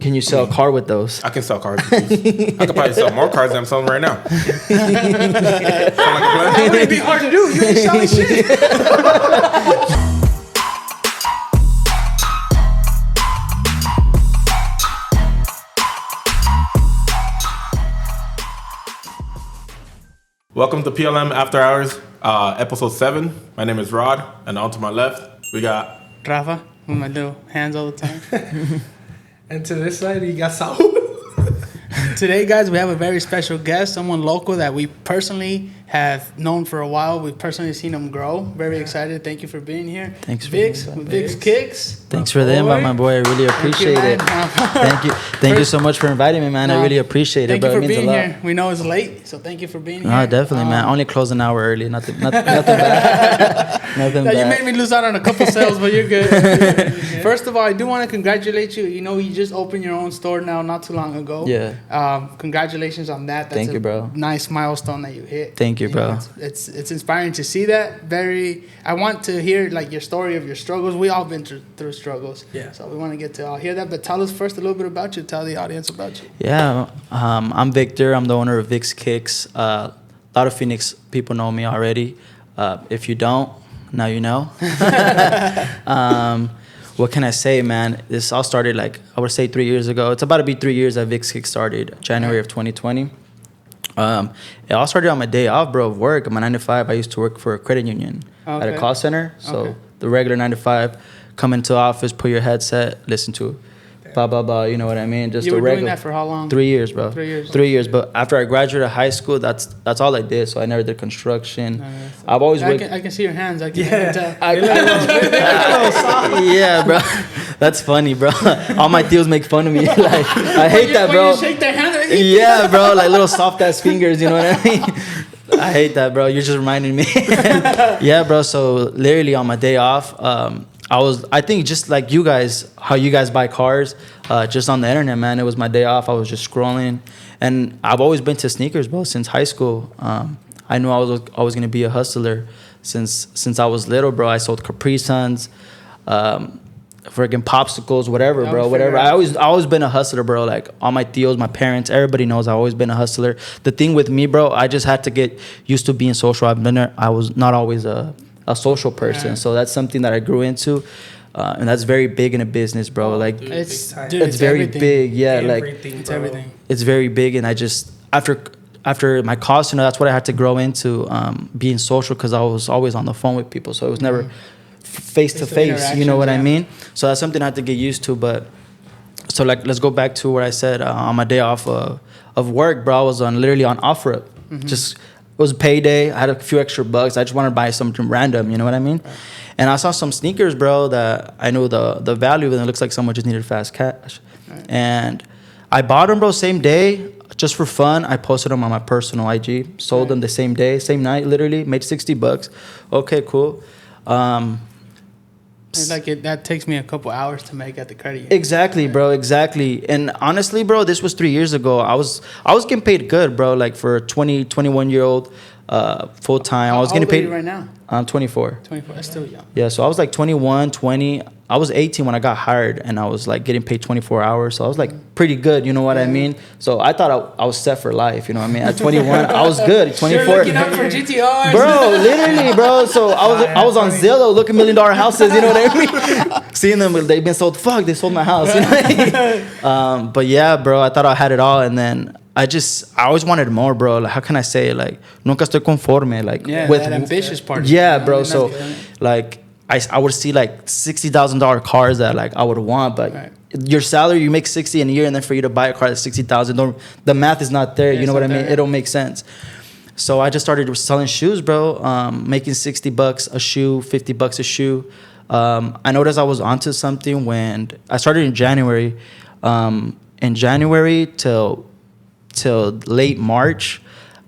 Can you sell a car with those? I can sell cars with these. I could probably sell more cars than I'm selling right now. Sound like a plan? It would be hard to do. You ain't selling shit. Welcome to PLM After Hours, episode 7. My name is Rod, and on to my left, we got Rafa with my little hands all the time. And to this side, you got Saul. Today, guys, we have a very special guest, someone local that we personally have known for a while. We've personally seen him grow. Very excited. Thank you for being here. Thanks for Vix, being with Vix Kicks. Thanks for the invite, my boy. I really appreciate it. Thank you so much for inviting me, man. I really appreciate it, bro. It means a lot. Thank you for being here. We know it's late, so thank you for being here. No, definitely, man. Only closed an hour early. Nothing bad. Nothing bad. You made me lose out on a couple sales, but you're good. First of all, I do want to congratulate you. You know, you just opened your own store now not too long ago. Yeah. Congratulations on that. That's Thank you, bro. Nice milestone that you hit. Thank you, bro. It's inspiring to see that. I want to hear like your story of your struggles. We all been through struggles. Yeah. So we want to get to all hear that. But tell us first a little bit about you. Tell the audience about you. Yeah. I'm Victor. I'm the owner of Vickzkickz. A lot of Phoenix people know me already. If you don't, now you know. What can I say, man? This all started like, I would say 3 years ago. It's about to be 3 years that Vickzkickz started, January of 2020. It all started on my day off, bro, of work. I'm a 9 to 5. I used to work for a credit union at a call center. So the regular 9 to 5, come into office, put your headset, listen to blah, blah, blah. You know what I mean? Just you were a regular. Doing that for how long? 3 years, bro. 3 years. 3 years. But after I graduated high school, that's all I did. So I never did construction. I've always worked. I can see your hands. I can tell. Yeah, bro. That's funny, bro. All my tios make fun of me. Like, I hate that, bro. When you shake their hand. Yeah, bro. Like little soft ass fingers. You know what I mean? I hate that, bro. You're just reminding me. Yeah, bro. So literally on my day off, I think just like you guys, how you guys buy cars, just on the internet, man. It was my day off. I was just scrolling, and I've always been to sneakers, bro, since high school. I knew I was always gonna be a hustler since I was little, bro. I sold Capri Suns, friggin' popsicles, whatever, bro, whatever. I always been a hustler, bro. Like all my tios, my parents, everybody knows I've always been a hustler. The thing with me, bro, I just had to get used to being social. I was not always a social person, so that's something that I grew into, and that's very big in a business, bro. Like it's very everything. big, yeah. Everything, like it's everything. It's very big, and I just after my course, that's what I had to grow into, being social, because I was always on the phone with people, so it was never face to face. You know what I mean? So that's something I had to get used to. But so like, let's go back to what I said on my day off of work, bro. I was literally on OfferUp, just. It was payday. I had a few extra bucks. I just wanted to buy something random. You know what I mean? Right. And I saw some sneakers, bro, that I knew the value of, and it looks like someone just needed fast cash. Right. And I bought them, bro, same day, just for fun. I posted them on my personal IG. Sold them the same day, same night, literally. Made $60. Okay, cool. That takes me a couple hours to make at the credit union. Exactly, bro. Exactly. And honestly, bro, this was 3 years ago. I was getting paid good, bro. Like for a 21-year-old full time. I was getting paid. How old are you right now? I'm 24. 24. That's still young. Yeah, so I was like 21, 20. I was 18 when I got hired, and I was like getting paid 24 hours. So I was like pretty good, you know what I mean? So I thought I was set for life, you know what I mean? At 21, I was good. 24. You're looking up for GTRs. Bro, literally, bro. So I was on Zillow looking $1 million houses, you know what I mean? Seeing them, they've been sold. Fuck, they sold my house. You know what I mean? But yeah, bro, I thought I had it all, and then I always wanted more, bro. Like, how can I say it? Like, nunca estoy conforme. Like, with that ambitious part. Yeah, bro. So, like, I would see like $60,000 cars that like I would want, but your salary, you make 60 in a year, and then for you to buy a car that's 60,000, the math is not there. You know what I mean? It don't make sense. So I just started selling shoes, bro. Making $60 a shoe, $50 a shoe. I noticed I was onto something when I started in January. In January till late March,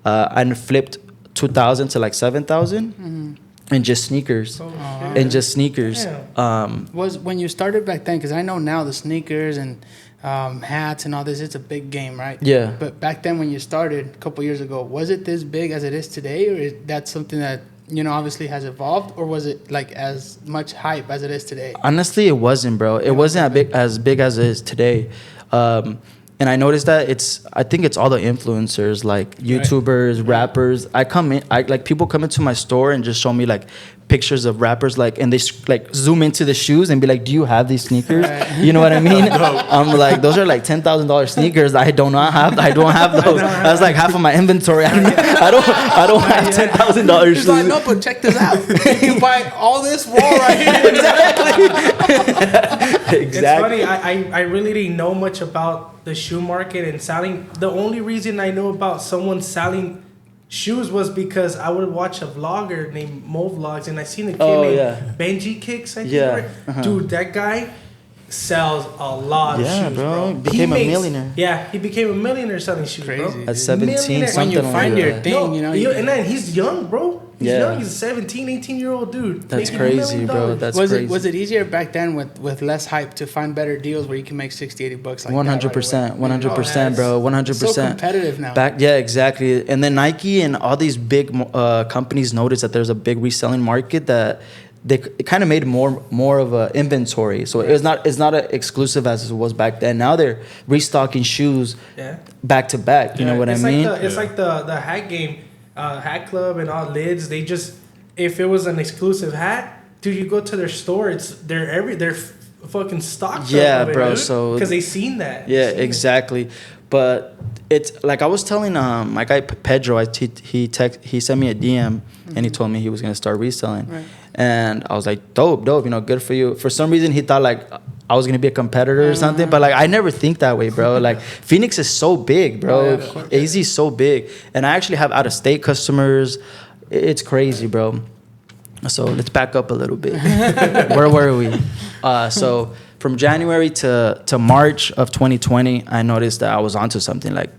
I flipped 2,000 to like 7,000. And just sneakers. Was when you started back then, because I know now the sneakers and hats and all this, it's a big game, right? Yeah. But back then when you started a couple years ago, was it this big as it is today, or is that something that obviously has evolved, or was it like as much hype as it is today? Honestly, it wasn't, bro. It wasn't as big as it is today. And I noticed that I think it's all the influencers, like YouTubers, rappers. People come into my store and just show me like pictures of rappers, like, and they like zoom into the shoes and be like, "Do you have these sneakers?" You know what I mean? I'm like, those are like $10,000 sneakers. I don't have those. That's like half of my inventory. I don't have $10,000 shoes. He's like, no, but check this out. You can buy all this wall right here. Exactly. It's funny. I really didn't know much about the shoe market and selling. The only reason I know about someone selling shoes was because I would watch a vlogger named Mo Vlogs, and I seen a kid named Vickzkickz. I think, right? Dude, that guy sells a lot of shoes, bro. Became a millionaire. Yeah, he became a millionaire selling shoes, Crazy, bro. At 17, something when you like find that. your thing, and then he's young, bro. He's young. He's a 17, 18-year-old dude. That's making crazy, $1 million. bro. That's was crazy. Was it easier back then with less hype to find better deals where you can make $60-$80 like 100%, 100%, bro, 100%. It's so competitive now. Exactly. And then Nike and all these big companies noticed that there's a big reselling market that it kind of made more of a inventory. So it's not as exclusive as it was back then. Now they're restocking shoes back to back. You know what I mean? It's like the hat game, Hat Club and all lids. They just, if it was an exclusive hat, dude, you go to their store, they're fucking stocked. Yeah, up of it, bro. dude, So because they seen that. Yeah, exactly. But it's like I was telling my guy Pedro. He sent me a DM and he told me he was gonna start reselling. Right. And I was like, dope, good for you. For some reason, he thought like I was gonna be a competitor or something, but like I never think that way, bro. Like Phoenix is so big, bro. AZ is so big, and I actually have out-of-state customers. It's crazy, bro. So let's back up a little bit. Where were we? So from January to March of 2020, I noticed that I was onto something like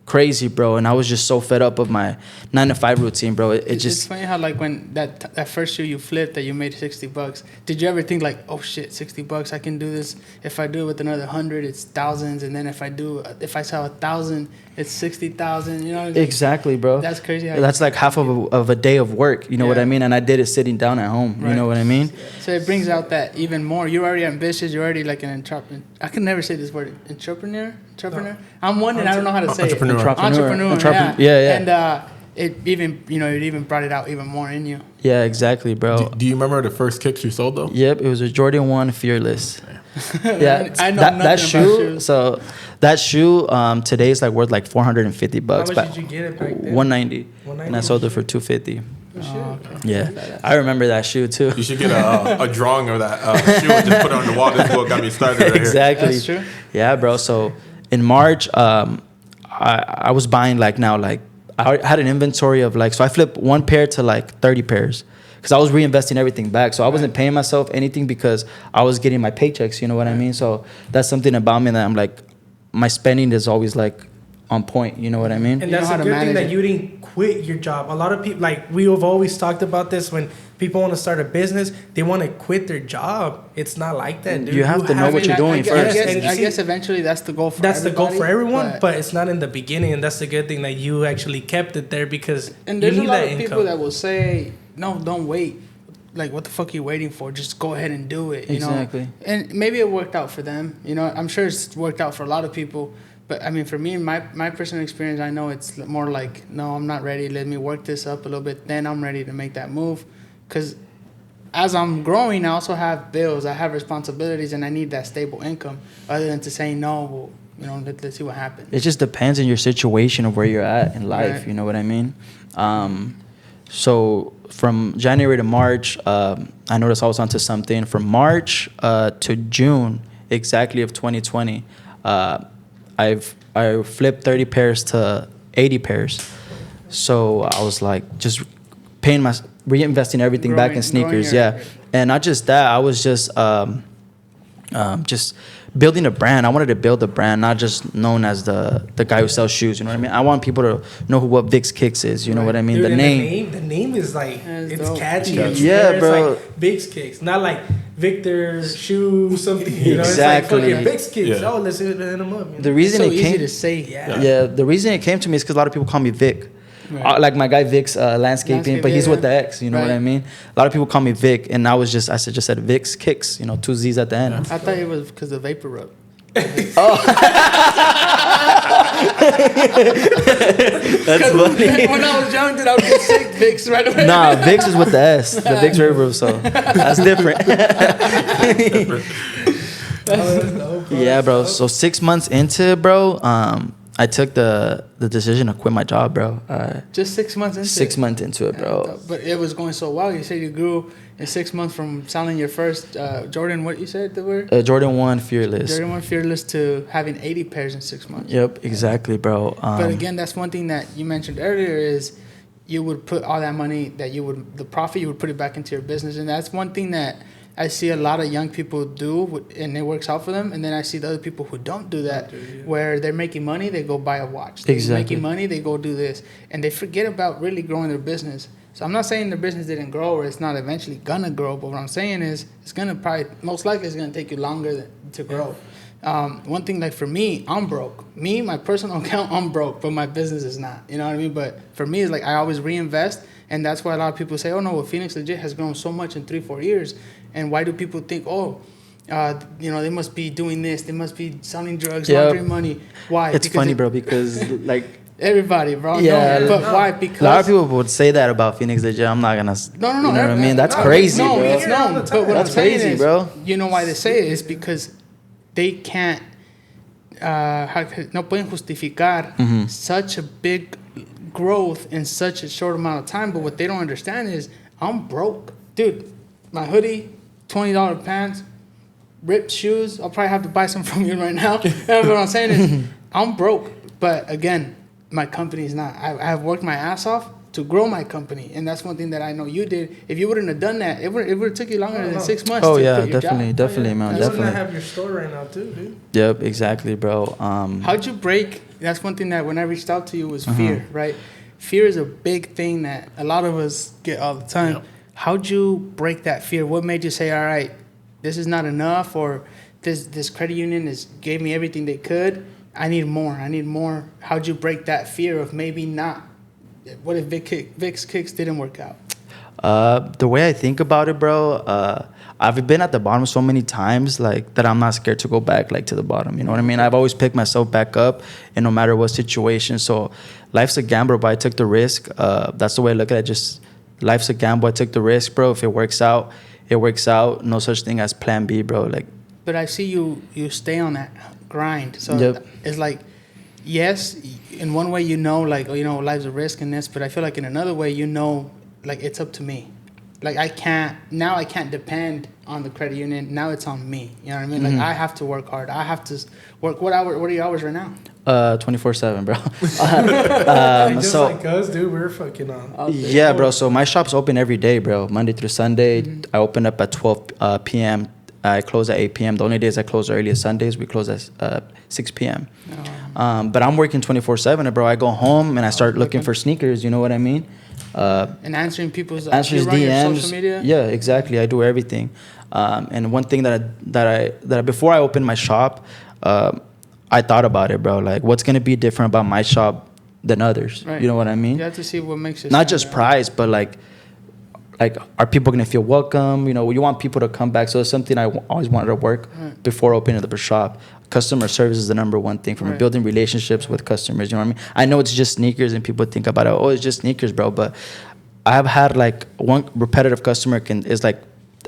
crazy, bro, and I was just so fed up of my 9-to-5 routine, bro. It's funny how like when that first shoe you flipped that you made $60, did you ever think like, oh shit, $60, I can do this. If I do it with another 100, it's thousands, and then if I sell 1,000, it's 60,000. You know, exactly, bro. That's crazy. That's like half of a day of work. You know what I mean? And I did it sitting down at home. Right. You know what I mean? So it brings out that even more. You're already ambitious. You're already like an entrepreneur. I can never say this word. Entrepreneur. No. I'm one, and I don't know how to say it. Entrepreneur. Yeah. And it even brought it out even more in you. Yeah, exactly, bro. Do you remember the first kicks you sold though? Yep, it was a Jordan 1 Fearless. Yeah, I know that shoe. About shoes. So that shoe today is like worth like $450. How much did you get it back then? 190, and I sold it for $250. Oh, okay. Yeah, I remember that shoe too. You should get a drawing of that shoe and just put it on the wall. This is what got me started right Exactly. That's true. Yeah, bro. So in March, I was buying I had an inventory of so I flipped one pair to like 30 pairs because I was reinvesting everything back. So I wasn't paying myself anything because I was getting my paychecks. You know what I mean? So that's something about me that I'm like, my spending is always like on point. You know what I mean? And that's a good thing that you didn't quit your job. A lot of people, like we have always talked about this, when people want to start a business, they want to quit their job. It's not like that, dude. You have to know what you're doing first. I guess eventually that's the goal for That's the goal for everyone, but but it's not in the beginning, and that's the good thing that you actually kept it there because and there's you a need lot that of income. people that will say, no, don't wait. Like, what the fuck are you waiting for? Just go ahead and do it. You know? And maybe it worked out for them. You know, I'm sure it's worked out for a lot of people. But I mean, for me, my personal experience, I know it's more like, no, I'm not ready. Let me work this up a little bit. Then I'm ready to make that move. Because as I'm growing, I also have bills. I have responsibilities, and I need that stable income. Other than to say no, well, let's see what happens. It just depends on your situation of where you're at in life. Right. You know what I mean? So from January to March, I noticed I was onto something. From March to June, exactly of 2020, I flipped 30 pairs to 80 pairs. So I was like just reinvesting everything back in sneakers. Yeah. And not just that, I was just building a brand. I wanted to build a brand, not just known as the guy who sells shoes. You know what I mean? I want people to know what Vickzkickz is. You know what I mean? Dude, the name is like, it's catchy. Yeah, bro. It's like Vickzkickz, not like Victor's shoe something. You know, exactly. It's like Vickzkickz. Oh, let's hit them up. The reason it's so it came easy to say. Yeah. The reason it came to me is because a lot of people call me Vic. Right. Like my guy Vix landscaping, but he's with the X. You know what I mean? A lot of people call me Vic, and I just said Vix Kicks. You know, 2 Z's at the end. I thought it was because of vapor rub. Oh, that's funny. When I was young, dude, I would get sick Vix right away. Nah, Vix is with the S, the Vix River, so that's different. Yeah, bro. So 6 months into it, bro, I took the decision to quit my job, bro. Just 6 months into 6 it. months into it, bro. But it was going so well. You said you grew in 6 months from selling your first Jordan, what you said they were? Jordan 1 Fearless. Jordan 1 Fearless to having 80 pairs in 6 months. Yep, exactly, bro. But again, that's one thing that you mentioned earlier is you would put all that money that the profit, you would put it back into your business. And that's one thing that I see a lot of young people do, and it works out for them. And then I see the other people who don't do that, where they're making money, they go buy a watch. They're making money, they go do this. And they forget about really growing their business. So I'm not saying their business didn't grow or it's not eventually going to grow. But what I'm saying is it's going to probably, most likely it's going to take you longer to grow. One thing, like for me, I'm broke. Me, my personal account, I'm broke, but my business is not. You know what I mean? But for me, it's like I always reinvest. And that's why a lot of people say, oh, no, well, Phoenix Legit has grown so much in 3-4 years. And why do people think, they must be doing this. They must be selling drugs, laundering money. Why? It's funny, bro, because like... Everybody, bro. Yeah. Why? Because... A lot of people would say that about Phoenix Legit. I'm not going to... No. You know what I mean? That's crazy, bro. It's known. But what that's I'm saying crazy, is, bro. You know why they say it is because they can't... no pueden justificar such a big growth in such a short amount of time. But what they don't understand is I'm broke. Dude, my hoodie, $20 pants, ripped shoes. I'll probably have to buy some from you right now. What I'm saying is I'm broke. But again, my company is not. I have worked my ass off to grow my company. And that's one thing that I know you did. If you wouldn't have done that, it would have took you longer than 6 months to quit your definitely, job. definitely, man. You Definitely. wouldn't have your store right now, too, dude. Yep, exactly, bro. How'd you break? That's one thing that when I reached out to you was fear, right? Fear is a big thing that a lot of us get all the time. Yep. How'd you break that fear? What made you say, all right, this is not enough, or this credit union gave me everything they could. I need more. How'd you break that fear of maybe not? What if Vix Kicks didn't work out? The way I think about it, bro, I've been at the bottom so many times, like, that I'm not scared to go back, like, to the bottom. You know what I mean? I've always picked myself back up, and no matter what situation. So life's a gamble, but I took the risk. That's the way I look at it. Just life's a gamble. I took the risk, bro. If it works out, it works out. No such thing as plan B, bro. Like, but I see you stay on that grind. So it's like, yes, in one way, life's a risk in this, but I feel like in another way, like, it's up to me. Like, I can't depend on the credit union. Now it's on me. You know what I mean? Like, I have to work hard. I have to work. What are your hours right now? 24/7, bro. Just like us, dude, we're fucking on. Yeah, bro. So my shop's open every day, bro. Monday through Sunday. I open up at 12 p.m. I close at 8 p.m. The only days I close early is Sundays. We close at 6 p.m. But I'm working 24/7, bro. I go home and I start looking for sneakers. You know what I mean? And answering people's DMs. Social media. Yeah, exactly. I do everything. And one thing that before I opened my shop, I thought about it, bro. Like, what's gonna be different about my shop than others? Right. You know what I mean? You have to see what makes it. Not just price, but like, are people gonna feel welcome? You know, you want people to come back. So it's something I always wanted to work before opening the shop. Customer service is the number one thing from building relationships with customers. You know what I mean? I know it's just sneakers, and people think about it. Oh, it's just sneakers, bro. But I have had like one repetitive customer is like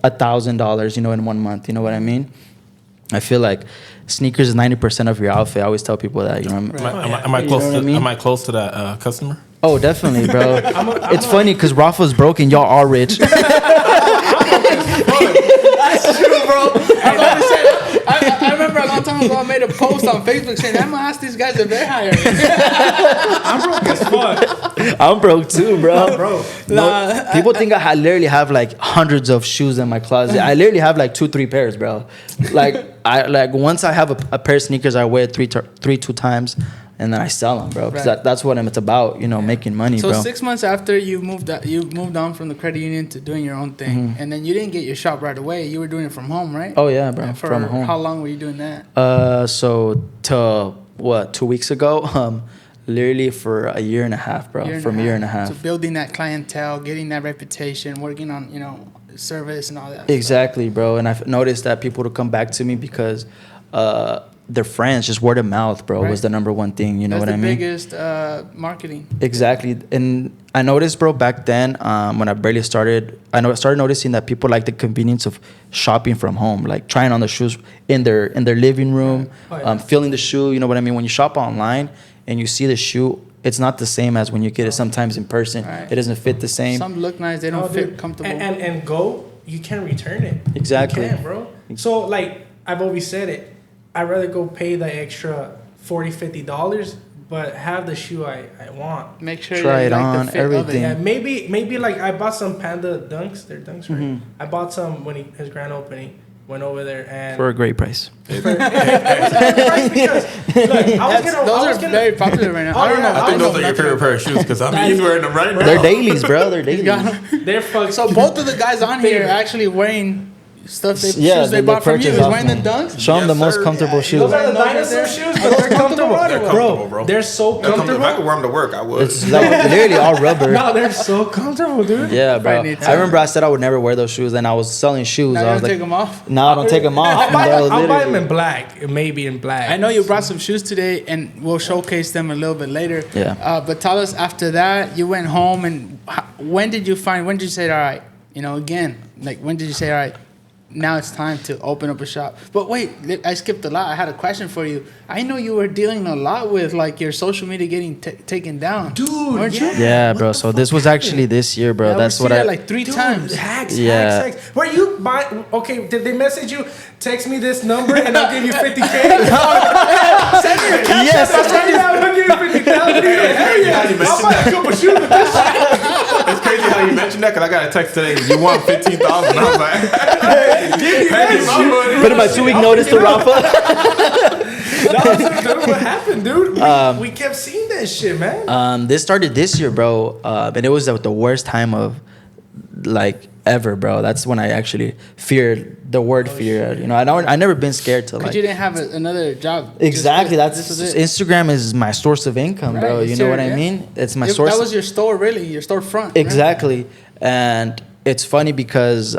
$1,000, you know, in 1 month. You know what I mean? I feel like sneakers is 90% of your outfit. I always tell people that. You know, am I close? Am I close to that customer? Oh, definitely, bro. It's funny because Rafa's broke and y'all are rich. That's true, bro. I remember a long time ago I made a post on Facebook saying, I'm going to ask these guys if they're hiring. I'm broke as fuck. I'm broke too, bro. I'm broke. People think I literally have like hundreds of shoes in my closet. I literally have like 2-3 pairs, bro. Like once I have a pair of sneakers, I wear it 2 times. And then I sell them, bro. Because that's what it's about, you know, making money, so bro. So 6 months after you moved on from the credit union to doing your own thing, and then you didn't get your shop right away. You were doing it from home, right? Oh yeah, bro. From home. How long were you doing that? So till 2 weeks ago, literally for a year and a half, bro. From a year and a half. So building that clientele, getting that reputation, working on, service and all that. Exactly, bro. And I've noticed that people would come back to me because their friends, just word of mouth, bro, was the number one thing. You know what I mean? That's the biggest marketing. Exactly. And I noticed, bro, back then when I barely started, I started noticing that people like the convenience of shopping from home, like trying on the shoes in their living room, feeling the shoe. You know what I mean? When you shop online and you see the shoe, it's not the same as when you get it sometimes in person. Right. It doesn't fit the same. Some look nice, they don't fit comfortable. And you can't return it. Exactly. You can't, bro. So like I've always said it, I'd rather go pay the extra $40, $50, but have the shoe I want. Make sure try you it like on, the fit everything. Yeah, maybe like I bought some Panda Dunks. They're Dunks, right? Mm-hmm. I bought some when his grand opening. Went over there and for a great price. It was a great price because those are very popular right now. I don't know. I think those are your favorite pair of shoes because he's wearing them right now. They're dailies, bro. They're dailies. They're fucking. So both of the guys on here are actually wearing stuff shoes they bought from you. Is wearing the Dunks? Show them the most comfortable shoes. Those are the dinosaur shoes, but they're comfortable. They're comfortable, bro. They're so comfortable. If I could wear them to work, I would. It's like literally all rubber. No, they're so comfortable, dude. Yeah, bro. I remember I said I would never wear those shoes, and I was selling shoes. Now I was you like, take them off? No, I don't take them off. I'll buy them in black, maybe in black. I know you brought some shoes today, and we'll showcase them a little bit later. Yeah. But tell us, after that, you went home, and when did you say, all right, again, like when did you say, all right, now it's time to open up a shop? But wait, I skipped a lot. I had a question for you. I know you were dealing a lot with like your social media getting taken down, dude. Weren't you? Yeah, bro. So this was actually this year, bro. Yeah, that's what I like 3 times. Hacks. Were you buy? Okay, did they message you? Text me this number and I'll give you $50,000. Send me your cash. Yes. I'll give you $50,000. I'll buy a couple shoes with this shit. It's crazy how you mentioned that because I got a text today. You want $15,000? I was like, put in my 2-week notice to Rafa. That's what happened, dude. We kept seeing that shit, man. This started this year, bro, and it was the worst time of like ever, bro. That's when I actually feared the word fear. Shit. I never been scared to because you didn't have another job. Exactly. Instagram is my source of income, bro. You know what I mean? It's my source. That was your store, really, your storefront. Exactly, right? And it's funny because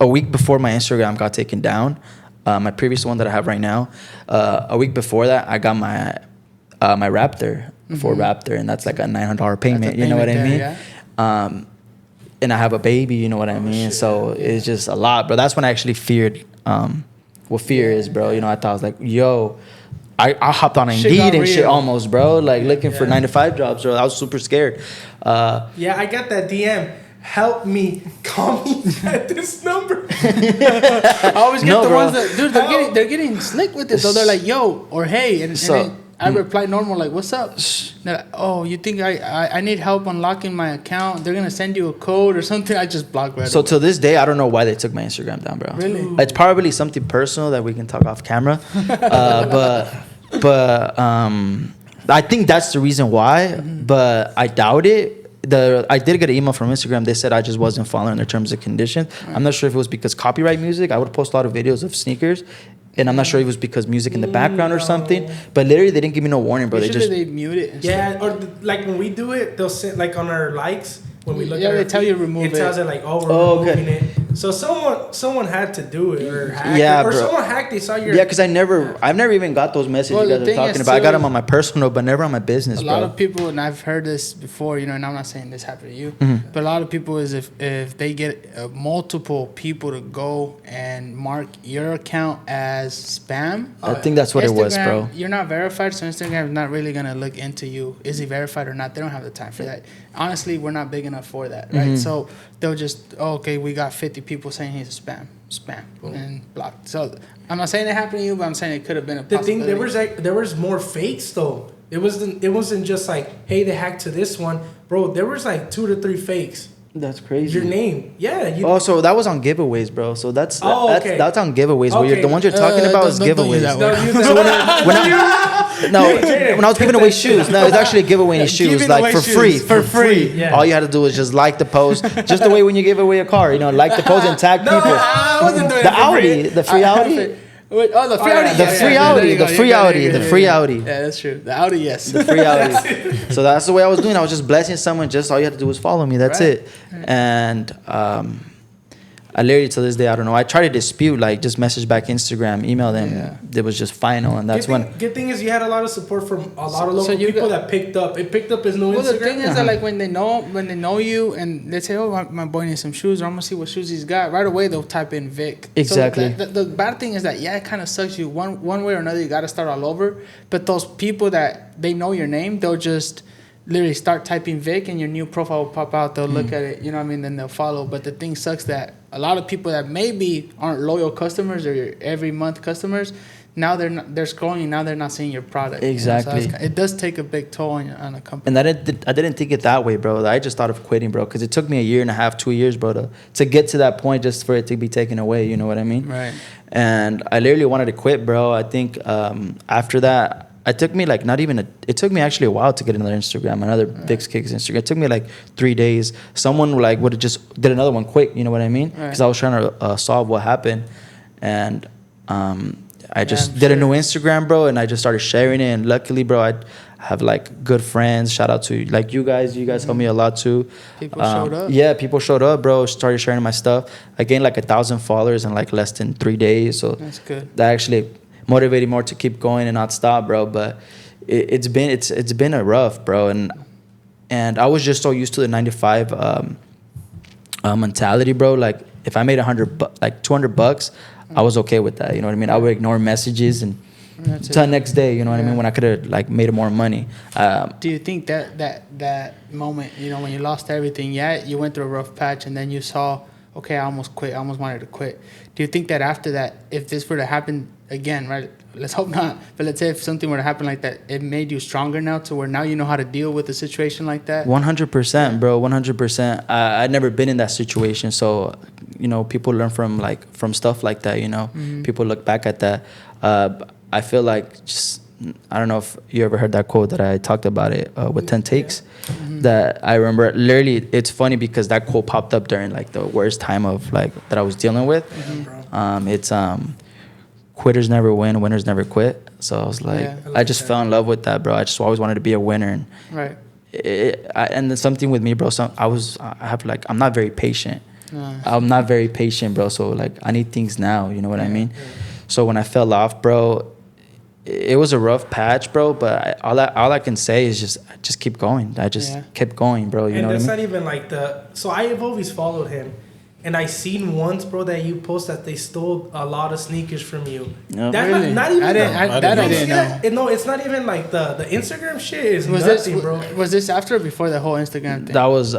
a week before my Instagram got taken down, my previous one that I have right now, a week before that, I got my Raptor, Ford Raptor, and that's like a $900 payment. You know what I mean? Yeah. And I have a baby, you know what I mean? Shit, so it's just a lot, bro. That's when I actually feared what fear is, bro. I thought I was like, yo, I hopped on Indeed and shit almost, bro. Like looking for 9-to-5 jobs, bro. I was super scared. Yeah, I got that DM. Help me, call me at this number. I always get ones that, dude, they're getting slick with it. So they're like, yo, or hey, and then I reply normal, like, what's up? They're like, oh, you think I need help unlocking my account? They're gonna send you a code or something. I just block right So away. to this day, I don't know why they took my Instagram down, bro. Really? It's probably something personal that we can talk off camera. But I think that's the reason why. But I doubt it. I did get an email from Instagram. They said I just wasn't following their terms and conditions. I'm not sure if it was because copyright music. I would post a lot of videos of sneakers. And I'm not sure if it was because music in the background or something. But literally, they didn't give me no warning, bro. They mute it. And stuff. Or like when we do it, they'll send like on our likes. When we look at they tell you remove it. It tells it like, we're removing it. So someone had to do it or hack it. Or someone hacked. They saw your. Yeah, because I've never even got those messages you guys are talking about. I got them on my personal, but never on my business. A lot of people, and I've heard this before, and I'm not saying this happened to you, but a lot of people is if they get multiple people to go and mark your account as spam. I think that's what it was, bro. You're not verified, so Instagram is not really gonna look into you. Is he verified or not? They don't have the time for that. Honestly, we're not big enough for that, right? So they'll just, okay, we got 50 people saying he's a spam, and blocked. So I'm not saying it happened to you, but I'm saying it could have been a possibility. The thing, there was more fakes though. It wasn't just like, hey, they hacked to this one, bro. There was like 2 to 3 fakes. That's crazy. Your name, so that was on giveaways, bro. So that's on giveaways. Okay. The ones you're talking about is giveaways. When I was giving away shoes, no, it's actually giving shoes like for free. Yeah. All you had to do was just like the post, just the way when you give away a car, like the post and tag people. I wasn't doing the Audi, the free Audi. Wait, oh, the free Audi. The free Audi. The free Audi. The free Audi. Yeah, that's true. The Audi, yes. The free Audi. So that's the way I was doing. I was just blessing someone. Just all you had to do was follow me. That's it. And I literally to this day I don't know. I tried to dispute, like just message back Instagram, email them. Yeah. It was just final, and that's good thing is you had a lot of support from a lot of local people that picked up. It picked up his new Instagram. Well, the thing is that like when they know you and they say, oh, my boy needs some shoes, or I'm gonna see what shoes he's got. Right away they'll type in Vic. Exactly. So the bad thing is that it kind of sucks. You one way or another you got to start all over. But those people that they know your name, they'll just literally start typing Vic and your new profile will pop out. They'll look at it, you know what I mean? Then they'll follow. But the thing sucks that a lot of people that maybe aren't loyal customers or your every month customers, now they're scrolling. Now they're not seeing your product. Exactly. You know? So it does take a big toll on a company. And I didn't think it that way, bro. I just thought of quitting, bro, because it took me a year and a half, 2 years, bro, to get to that point just for it to be taken away. You know what I mean? Right. And I literally wanted to quit, bro. I think after that, it took me like it took me actually a while to get another Instagram, another Vix Kicks Instagram. It took me like 3 days. Someone like would have just did another one quick, you know what I mean? Because I was trying to solve what happened. And I just did a new Instagram, bro, and I just started sharing it. And luckily, bro, I have like good friends. Shout out to like you guys. You guys helped me a lot too. People showed up. Yeah, people showed up, bro. Started sharing my stuff. I gained like 1,000 followers in like less than 3 days. So that's good. That actually motivated more to keep going and not stop, bro. But it's been a rough, bro. And I was just so used to the 9 to 5 mentality, bro. Like if I made $200, I was okay with that. You know what I mean? I would ignore messages and until the next day. You know what I mean? When I could have like made more money. Do you think that moment, you know, when you lost everything, you went through a rough patch, and then you saw, okay, I almost quit. I almost wanted to quit. Do you think that after that, if this were to happen again, right? Let's hope not. But let's say if something were to happen like that, it made you stronger now to where now you know how to deal with a situation like that? 100%, bro. 100%. I'd never been in that situation. So, you know, people learn from stuff like that, you know. People look back at that. I feel like just, I don't know if you ever heard that quote that I talked about it with 10 takes. That I remember literally. It's funny because that quote popped up during like the worst time of like that I was dealing with. It's quitters never win, winners never quit. So I was like, I just fell in love with that, bro. I just always wanted to be a winner. And right. And then something with me, bro. I'm not very patient. I'm not very patient, bro. So like I need things now. You know what I mean? So when I fell off, bro, it was a rough patch, bro. But all I can say is just keep going. I just kept going, bro. You know what I mean? And that's not even like so I have always followed him. And I seen once, bro, that you post that they stole a lot of sneakers from you. No, that's really? not even. I didn't know. No, it's not even like the Instagram shit is bro. Was this after or before the whole Instagram thing? That was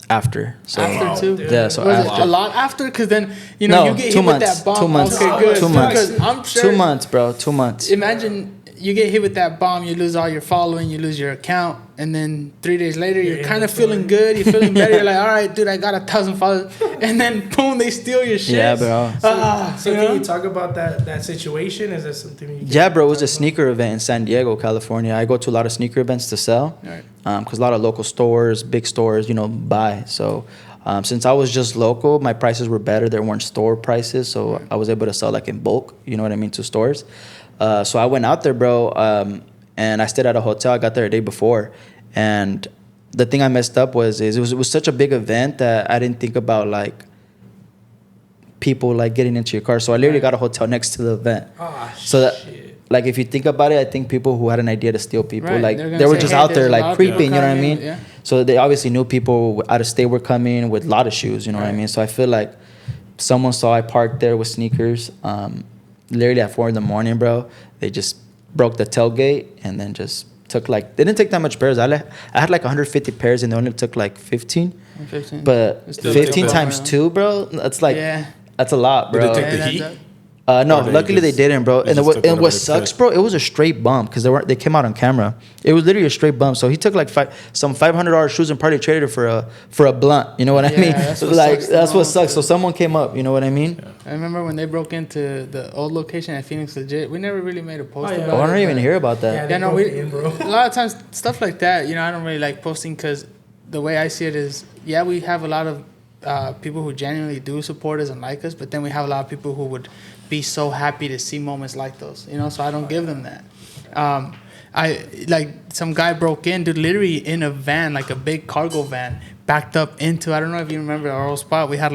after. So after too. Yeah. So was it a lot after? Because then you know you get hit with that bomb. 2 months. Okay, good. 2 months. Because I'm sure 2 months, bro. 2 months. Imagine you get hit with that bomb, you lose all your following, you lose your account, and then 3 days later you're kind of feeling good, you're feeling better, you're like, all right, dude, I got 1,000 followers, and then boom, they steal your shit. Yeah, bro. So can you talk about that situation? Is that something you Yeah, bro, it was a sneaker event in San Diego, California. I go to a lot of sneaker events to sell, because a lot of local stores, big stores, you know, buy. So since I was just local, my prices were better. There weren't store prices, so I was able to sell like in bulk, you know what I mean, to stores. So I went out there, bro, and I stayed at a hotel. I got there a day before, and the thing I messed up was it was such a big event that I didn't think about like people like getting into your car. So I literally got a hotel next to the event. So that, like if you think about it, I think people who had an idea to steal people, like they were just out there like creeping, you know what I mean? Yeah. So they obviously knew people out of state were coming with a lot of shoes, you know what I mean? So I feel like someone saw I parked there with sneakers. Literally at 4 a.m, bro, they just broke the tailgate and then just took like, they didn't take that much pairs. I had like 150 pairs and they only took like 15. But 15 times 2, bro, that's like, that's a lot, bro. Did they take the heat? No, luckily they didn't, bro. And what sucks, bro, it was a straight bump because they came out on camera. It was literally a straight bump. So he took like some $500 shoes and probably traded it for a blunt. You know what I mean? That's what sucks. So someone came up. You know what I mean? Yeah. I remember when they broke into the old location at Phoenix Legit. We never really made a post about it. I don't even hear about that. Yeah, no, a lot of times stuff like that. You know, I don't really like posting because the way I see it is, we have a lot of people who genuinely do support us and like us, but then we have a lot of people who would be so happy to see moments like those, you know. So I don't give them that. I like some guy broke in, dude, literally in a van, like a big cargo van, backed up into. I don't know if you remember our old spot. We had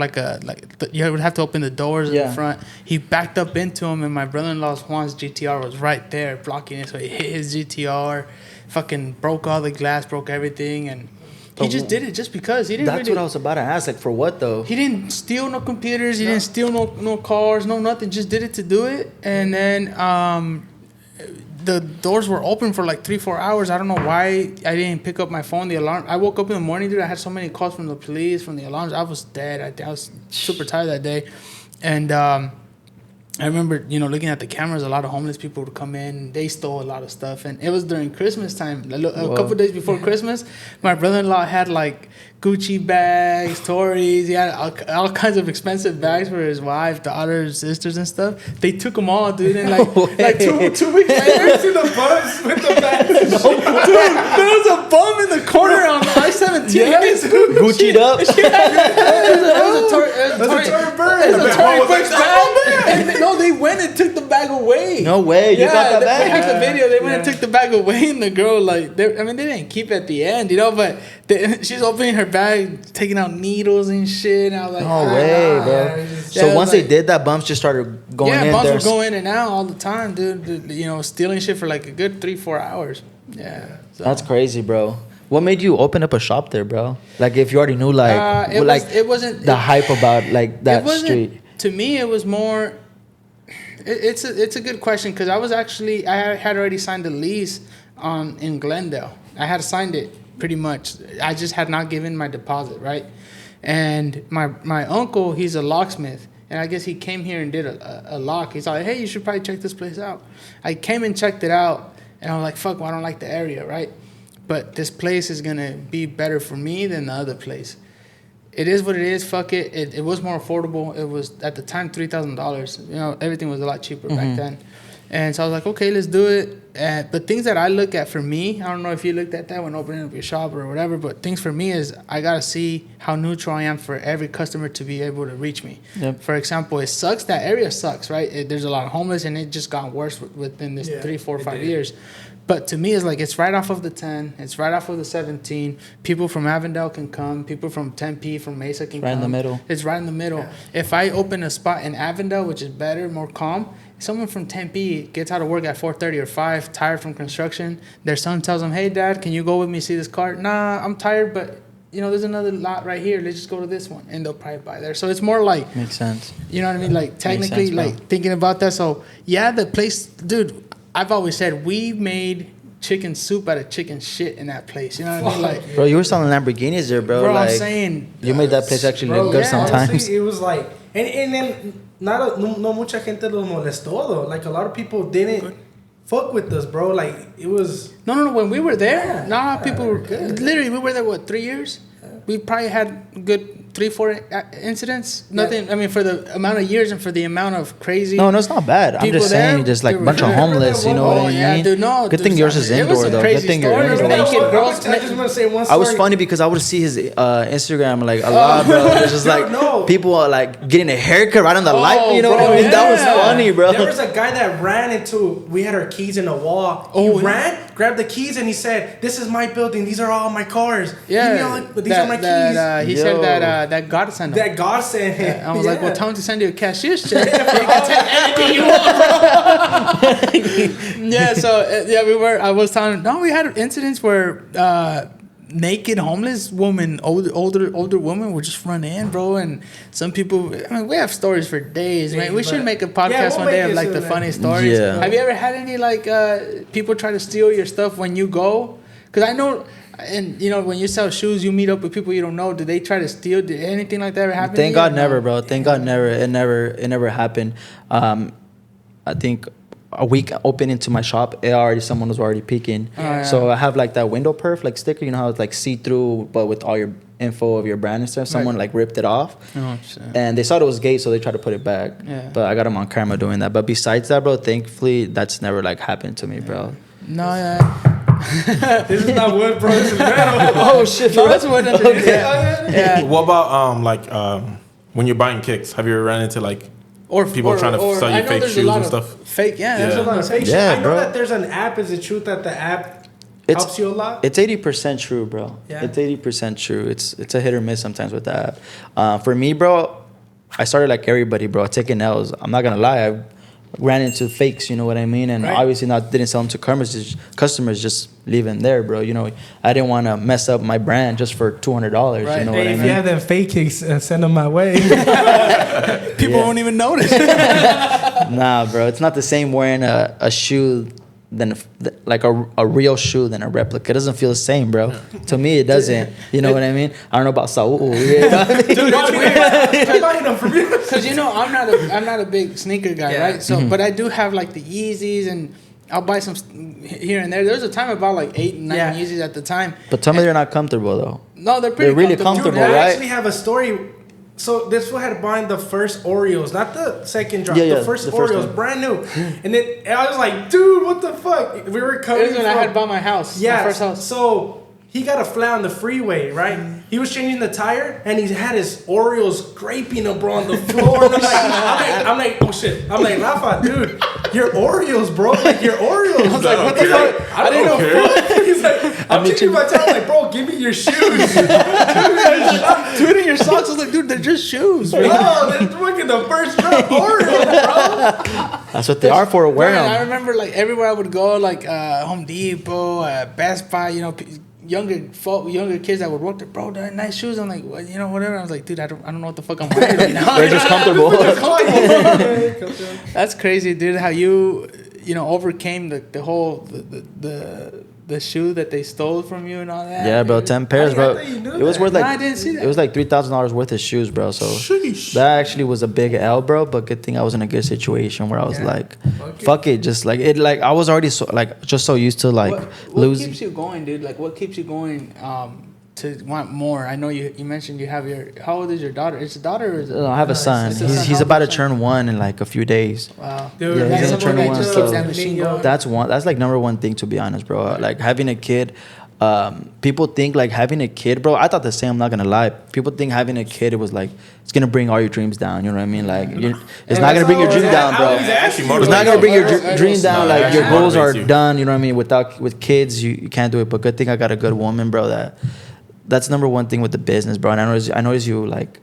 you would have to open the doors in the front. He backed up into him, and my brother-in-law's Juan's GTR was right there blocking it. So he hit his GTR, fucking broke all the glass, broke everything, and he just did it just because he didn't. That's what I was about to ask. Like, for what though? He didn't steal no computers. He didn't steal no cars, no nothing. Just did it to do it, and then the doors were open for like 3-4 hours. I don't know why I didn't pick up my phone. The alarm. I woke up in the morning, dude. I had so many calls from the police, from the alarms. I was dead. I was super tired that day, and I remember, you know, looking at the cameras. A lot of homeless people would come in. They stole a lot of stuff, and it was during Christmas time. A couple days before Christmas, my brother-in-law had like Gucci bags, Tories. He had all kinds of expensive bags for his wife, daughters, sisters, and stuff. They took them all, dude. And like 2 weeks later, to the bus with the bags. dude, there was a bum in the corner on I-17. Gucci'd up. It was a Tory bag. No, they went and took the bag away. No way. You got that bag? They have the video. They went and took the bag away, and the girl, like, they didn't keep it at the end, you know, but she's opening her bag, taking out needles and shit. And I was like, no way, bro. So once they did that, bumps just started going in there. Yeah, bumps would go in and out all the time, dude. You know, stealing shit for like a good 3-4 hours. Yeah. So. That's crazy, bro. What made you open up a shop there, bro? Like, if you already knew, it wasn't the hype about like that street. To me, it was more. It's a good question because I had already signed a lease in Glendale. I had signed it pretty much. I just had not given my deposit, right? And my uncle, he's a locksmith, and I guess he came here and did a lock. He's like, hey, you should probably check this place out. I came and checked it out, and I'm like, fuck, well, I don't like the area, right? But this place is gonna be better for me than the other place. It is what it is. Fuck it. It was more affordable. It was at the time $3,000. You know, everything was a lot cheaper back then. And so I was like, okay, let's do it. But things that I look at for me, I don't know if you looked at that when opening up your shop or whatever, but things for me is I got to see how neutral I am for every customer to be able to reach me. Yep. For example, it sucks. That area sucks, right? There's a lot of homeless, and it just got worse within this 3, 4, 5 years. But to me, it's like it's right off of the 10. It's right off of the 17. People from Avondale can come. People from Tempe, from Mesa can come. Right in the middle. It's right in the middle. Yeah. If I open a spot in Avondale, which is better, more calm, someone from Tempe gets out of work at 4:30 or 5, tired from construction. Their son tells them, hey, Dad, can you go with me see this car? Nah, I'm tired, but, you know, there's another lot right here. Let's just go to this one. And they'll probably buy there. So it's more like... Makes sense. You know what I mean? Like, technically, sense, like, thinking about that. So, yeah, the place... Dude, I've always said we made chicken soup out of chicken shit in that place. You know what I mean? Like, bro, you were selling Lamborghinis there, bro. Bro, like, I'm saying... You made that place actually look good sometimes. Honestly, it was like... And then... No mucha gente los molestó though. Like a lot of people didn't fuck with us, bro. Like it was. No. When we were there, people were good. Literally, we were there 3 years. We probably had good 3-4 incidents. Nothing. I mean, for the amount of years and for the amount of crazy. No, it's not bad. I'm just saying, just like a bunch of homeless. You know what I mean? Yeah, dude. No. Good thing yours is indoor though. Good thing you're indoor. I just want to say one story. I was funny because I would see his Instagram like a lot, bro. It's just like people are like getting a haircut right on the light. You know what I mean? That was funny, bro. There was a guy that ran into. We had our keys in the wall. He ran, grabbed the keys, and he said, "This is my building. These are all my cars. Yeah, but these are my keys." He said that God sent him. That God sent him. I was like, well, tell him to send you a cashier's check. You can take anything you want. Yeah, so we were. I was telling him, no, we had incidents where naked homeless women, older women would just run in, bro, and some people. I mean, we have stories for days, man. We should make a podcast one day of like the funny stories. Yeah. Have you ever had any like people try to steal your stuff when you go? Because I know. And, you know, when you sell shoes, you meet up with people you don't know. Did they try to steal? Did anything like that ever happen? Thank God never, bro. Thank God never. It never happened. I think a week open into my shop, someone was already peeking. So I have like that window perf like sticker. You know how it's like see-through, but with all your info of your brand and stuff. Someone like ripped it off. Oh, shit. And they thought it was gay, so they tried to put it back. Yeah. But I got them on camera doing that. But besides that, bro, thankfully, that's never like happened to me, bro. No, yeah. This is not wood, bro. This is metal. Oh shit! No, that's wood. Okay. Yeah. What about when you're buying kicks? Have you ever ran into like Or people trying to sell you fake shoes and stuff. Fake, There's a lot of fake shit. Yeah, I know bro. that there's an app. Is it truth that the app helps you a lot? It's 80% true, bro. Yeah. It's 80% true. It's a hit or miss sometimes with that app. For me, bro, I started like everybody, bro, taking L's. I'm not gonna lie, I ran into fakes, you know what I mean? And obviously didn't sell them to customers, just leave them there, bro. You know, I didn't want to mess up my brand just for $200, you know what I mean? If you have them fake kicks, send them my way. People won't even notice. Nah, bro, it's not the same wearing a shoe than like a real shoe than a replica. It doesn't feel the same, bro. To me, it doesn't. You know what I mean? I don't know about Saul. You know? Dude, it's weird. Because you know, I'm not a big sneaker guy, right? So, but I do have like the Yeezys, and I'll buy some here and there. There was a time I bought like 8 and 9 Yeezys at the time. But tell me they're not comfortable though. No, they're pretty. They're really comfortable, comfortable, I right? actually have a story. So this fool had buying the first Oreos, not the second drop, Yeah, the first the first Oreos, one. brand new. And then I was like, dude, what the fuck? We were coming. It was when I had bought my house. Yeah, my first house. So he got a flat on the freeway, right? He was changing the tire, and he had his Oreos scraping up, bro, on the floor. And I'm like, oh shit. I'm like, Rafa, dude, your Oreos, bro. Like, your Oreos. I was like, what the fuck? I didn't know. He's like, I'm changing my tire. I'm like, bro, give me your shoes. Dude, in your socks. I was like, dude, they're just shoes, bro. No, they're fucking the first drop Oreos, bro. That's what they are for. Wear Man, I them. remember like everywhere I would go, like Home Depot, Best Buy, you know, younger kids that would work there, bro, they're nice shoes. I'm like, well, you know, whatever. I was like, dude, I don't know what the fuck I'm wearing right now. They're just comfortable. That's crazy, dude. How you know, overcame the whole the shoe that they stole from you and all that. Yeah, bro, dude. 10 pairs, bro. It was worth like, No, I didn't see that. It was like $3,000 worth of shoes, bro. So Sheesh. that actually was a big L, bro. But good thing I was in a good situation where I was like, fuck it, just like it. Like I was already just so used to like What losing. keeps you going, dude? Like, what keeps you going to want more? I know you mentioned you have how old is your daughter? Is it a daughter or is it? I have a son. it's a son. He's about to turn 1 in like a few days. Wow. Dude, Yeah, he's that's gonna turn something that 1. just So keeps that machine going. that's like number one thing, to be honest, bro. Like having a kid. People think like having a kid, bro. I thought the same. I'm not gonna lie. People think having a kid, it was like it's gonna bring all your dreams down. You know what I mean? Like it's not gonna bring your dream down, bro. It's not gonna bring your dream down. Like your goals are done. You know what I mean? With kids, you can't do it. But good thing I got a good woman, bro. That's number one thing with the business, bro. And I notice you like.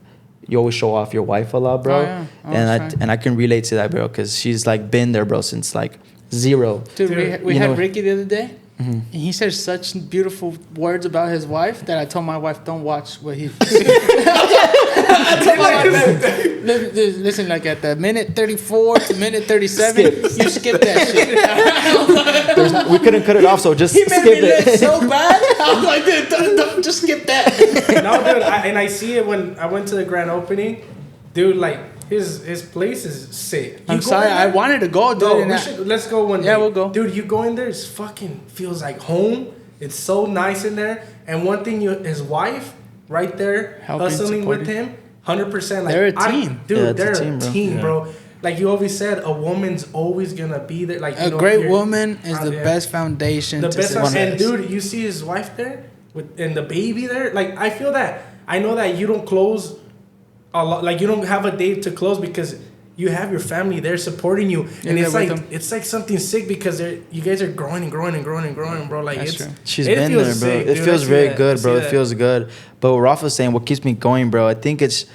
You always show off your wife a lot, bro. Oh, yeah. And I can relate to that, bro, because she's like been there, bro, since like 0. Dude, we had Ricky the other day. Mm-hmm. And he said such beautiful words about his wife that I told my wife, don't watch what he. I told my wife, listen, like at the minute 34 to minute 37, you skip that shit. We couldn't cut it off, so just He skip made me it. look so bad. I was like, dude, don't just skip that. No, dude, I see it when I went to the grand opening. Dude, like, his place is sick. I'm sorry, I wanted to go, dude. No, let's go one day. Yeah, we'll go. Dude, you go in there, it's fucking feels like home. It's so nice in there. And one thing, his wife, right there, Helping, hustling with supporting. him, 100%. Like, They're a team. Dude, Yeah, they're it's a team, bro. Like you always said, a woman's always gonna be there. Like A great woman is the yeah. best foundation. The to best, success. and dude, you see his wife there and the baby there. Like I feel that. I know that you don't close a lot. Like you don't have a date to close because you have your family there supporting you, and it's like something sick because you guys are growing and growing and growing and growing, bro. Like That's it's true. She's it been feels there, bro. sick, It dude. feels I see very that. good, I bro. see It that. feels good. But what Rafa's saying, what keeps me going, bro, I think it's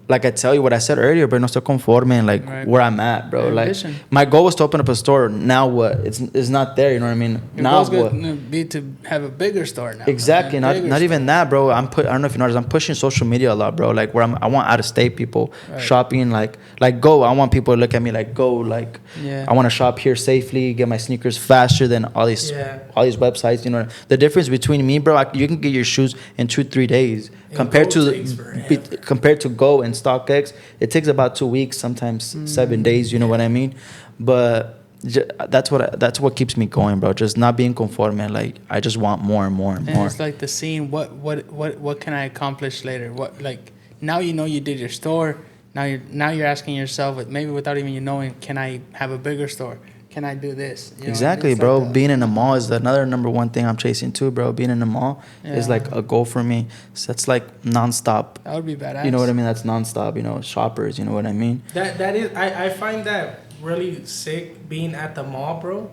like I tell you what I said earlier, bro. No estoy conforme and like where I'm at, bro. Like my goal was to open up a store. Now what? It's not there. You know what I mean? Your now goal's what? gonna be to have a bigger store now. Exactly. Not even that, bro. I don't know if you noticed. I'm pushing social media a lot, bro. Like where I want out of state people shopping. Like go. I want people to look at me like go. Like I want to shop here safely. Get my sneakers faster than all these websites. You know the difference between me, bro. You can get your shoes in 2-3 days compared to Go and StockX. It takes about 2 weeks, sometimes 7 days. You know what I mean? But that's what keeps me going, bro. Just not being conforme. Like I just want more and more and more. It's like the scene. What can I accomplish later? What like now you did your store. Now you're asking yourself, maybe without even you knowing, can I have a bigger store? can I do this? You know, exactly, it's bro. like Being in a mall is another number one thing I'm chasing too, bro. Being in a mall is like a goal for me. So that's like nonstop. that would be badass. You know what I mean? That's nonstop. You know, shoppers. You know what I mean? That is, I find that really sick being at the mall, bro.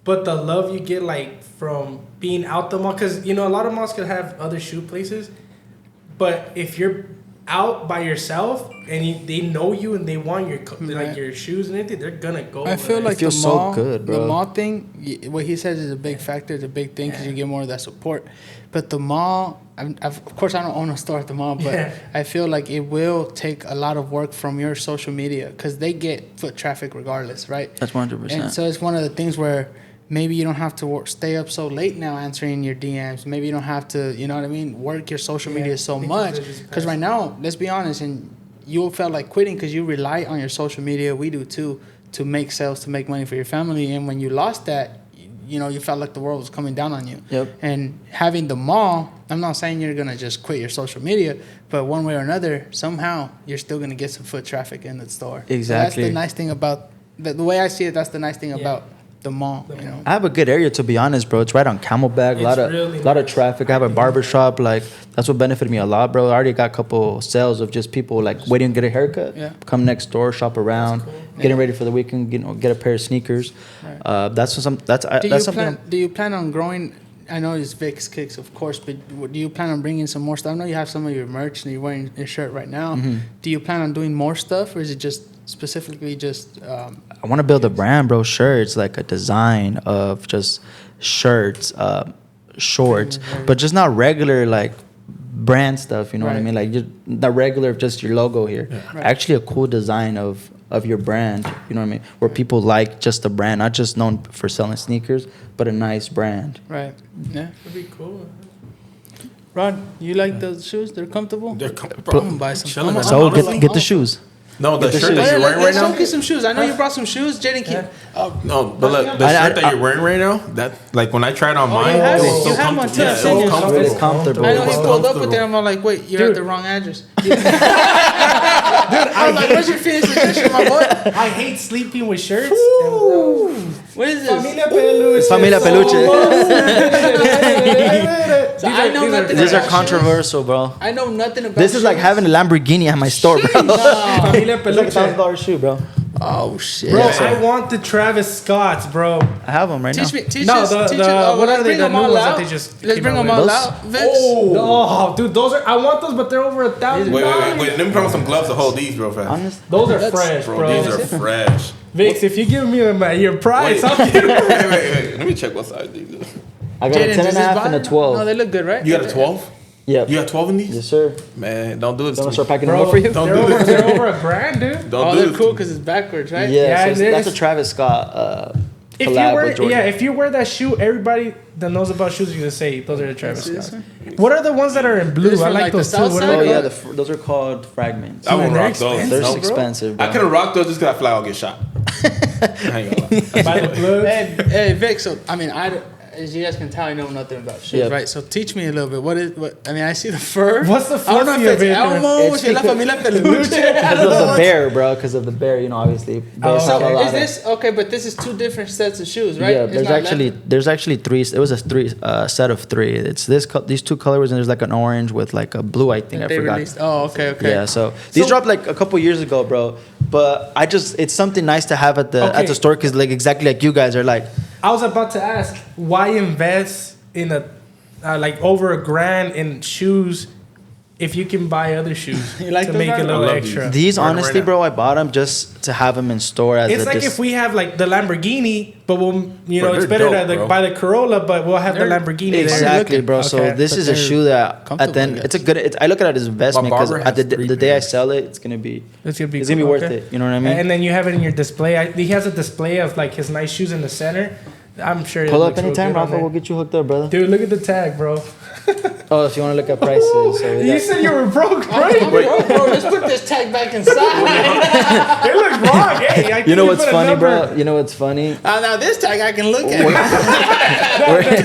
But the love you get like from being out the mall, because you know a lot of malls could have other shoe places, but if you're out by yourself and they know you and they want your like your shoes and everything, they're gonna go. I feel like it feels the mall, so good, bro. The mall thing, what he says is a big factor. It's a big thing because you get more of that support. But the mall, of course, I don't own a store at the mall, but I feel like it will take a lot of work from your social media because they get foot traffic regardless, right? That's 100%. And so it's one of the things where maybe you don't have to stay up so late now answering your DMs. Maybe you don't have to, you know what I mean, work your social media so much. Because right now, let's be honest, and you felt like quitting because you rely on your social media. We do too, to make sales, to make money for your family. And when you lost that, you know, you felt like the world was coming down on you. Yep. And having the mall, I'm not saying you're going to just quit your social media, but one way or another, somehow you're still going to get some foot traffic in the store. Exactly. So that's the nice thing about, the way I see it, that's the nice thing about the mall, you know. I have a good area, to be honest, bro. It's right on Camelback. A lot of traffic. I have a barbershop. Like, that's what benefited me a lot, bro. I already got a couple sales of just people like waiting to get a haircut. Yeah. Come next door, shop around, getting ready for the weekend. Get a pair of sneakers. Right. That's something. Do you plan on growing? I know it's Vickzkickz, of course, but do you plan on bringing some more stuff? I know you have some of your merch and you're wearing your shirt right now. Mm-hmm. Do you plan on doing more stuff, or is it just specifically just? I want to build a brand, bro. Shirts, like a design of just shirts, shorts, but just not regular like brand stuff. You know what I mean? Like not regular, just your logo here. Yeah. Right. Actually, a cool design of your brand. You know what I mean? Where people like just the brand, not just known for selling sneakers, but a nice brand. Right. Yeah. That'd be cool. Rod, you like those shoes? They're comfortable. They're comfortable. I'm gonna buy some. So get the shoes. No, the shirt that you're wearing right now. Let's some shoes. I know you brought some shoes, Jaden. No, but look, the shirt that you're wearing right now, that like when I tried on mine, you have one too. It's comfortable. I know he pulled up with it. I'm all like, wait, you're at the wrong address. Dude, I'm like, what's your feelings with this shirt, my boy? I hate sleeping with shirts. What is this? Familia Peluche. It's Familia Peluche. These are controversial, bro. I know nothing about. This is like having a Lamborghini at my store, bro. Familia Peluche. It's like $1,000 shoe, bro. Oh shit, bro! I want the Travis Scotts, bro. I have them right now. Teach us. What are they? The new ones that they just let's bring them all out. Vix. Oh, dude, those are. I want those, but they're over $1,000. Wait. Let me put some gloves to hold these, bro. Fast. Those are fresh, bro. These are fresh. Vix, if you give me your price, I'll give you. Wait. Let me check what size these are. I got a 10.5 and a 12. No, they look good, right? You got a 12? Yeah. You got 12 in these? Yes, sir. Man, don't do this. Don't start packing them up for you. Don't do this. They're over a brand, dude. They're cool because it's backwards, right? Yeah, so that's a Travis Scott if you wear that shoe, everybody that knows about shoes is gonna say those are the Travis Scotts. What are the ones that are in blue? I like those too. Oh yeah, those are called fragments. I won't rock those. They're expensive. Bro. I couldn't rock those just because I feel like I'll get shot. I ain't gonna lie. By the blood. Hey, Vic. So I mean, as you guys can tell, I know nothing about shoes, right? So teach me a little bit. What? I mean, I see the fur. What's the fur? I don't know if it's Elmo, it's La Familia Peluche. Because of the bear, bro. Because of the bear, you know, obviously. Is this okay? But this is two different sets of shoes, right? Yeah, there's actually three. It was a set of three. It's these two colors, and there's like an orange with like a blue. I think I forgot. Released. Oh, okay. Yeah, so these dropped like a couple years ago, bro. But it's something nice to have at the store because like exactly like you guys are like. I was about to ask, why invest in like over $1,000 in shoes if you can buy other shoes to make a little extra? These honestly, bro, I bought them just to have them in store. It's like if we have like the Lamborghini, but we'll, it's better to buy the Corolla, but we'll have the Lamborghini. Exactly, bro. So this is a shoe that at the end, it's a good. I look at it as an investment because at the day I sell it, it's gonna be worth it. You know what I mean? And then you have it in your display. He has a display of like his nice shoes in the center. I'm sure. Pull up anytime, Rafa. We'll get you hooked up, brother. Dude, look at the tag, bro. Oh, if you want to look at prices. So You said you were broke, right? Bro, let's put this tag back inside. It looks wrong. Hey, I you know what's put a funny, number. bro? You know what's funny? Now this tag I can look at.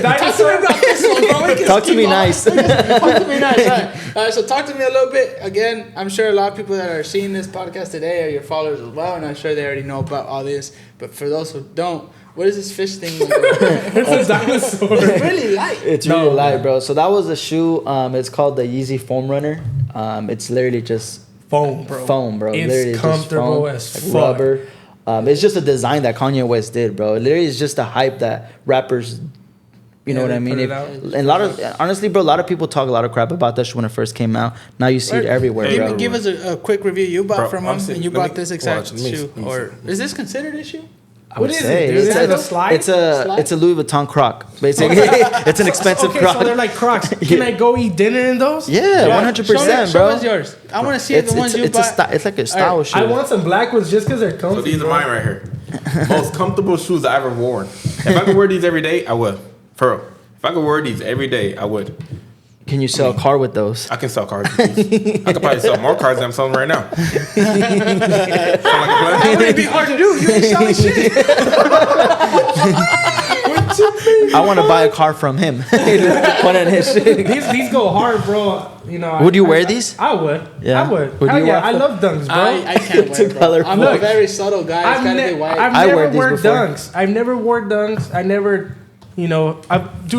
Talk to me about this one, bro. We can Talk to keep me on. nice. Talk to me nice. All right. So talk to me a little bit. Again, I'm sure a lot of people that are seeing this podcast today are your followers as well, and I'm sure they already know about all this. But for those who don't, what is this fish thing? It's a dinosaur. It's really light. It's really light, bro. So that was a shoe. It's called the Yeezy Foam Runner. It's literally just Foam, bro. Literally It's just comfortable foam, as like fuck. rubber. It's just a design that Kanye West did, bro. Literally, it's just a hype that rappers. You know what I mean? And a lot of honestly, bro, a lot of people talk a lot of crap about that shoe when it first came out. Now you see it everywhere, bro. Give us a quick review. You bought Bro, from him, honestly, and you let me- bought this exact watch, let me- shoe. let me Or see. is this considered a shoe? I would What is say it, dude? Is it a slide? It's a Louis Vuitton Croc, basically. It's an expensive Okay, Croc. so they're like Crocs. Can I go eat dinner in those? Yeah, 100%, Show bro. us yours. I want to see the ones you bought. It's like a style shoe. I want some black ones just because they're So comfy. these are bro. mine right here. Most comfortable shoes I ever worn. If I could wear these every day, I would. For real. If I could wear these every day, I would. Can you sell a car with those? I can sell cars with these. I could probably sell more cars than I'm selling right now. Sound like a plan? It would be hard to do. You ain't selling shit. I want to buy a car from him. One of his shit. These go hard, bro. You know. Would you wear these? I would. Yeah. I would. Would Hell you yeah, wear I them? love dunks, bro. I can't wear Too it, bro. colorful. I'm a very subtle guy. It's gotta be white. I've I never wear these wore before. dunks. I've never wore dunks. I never, dude,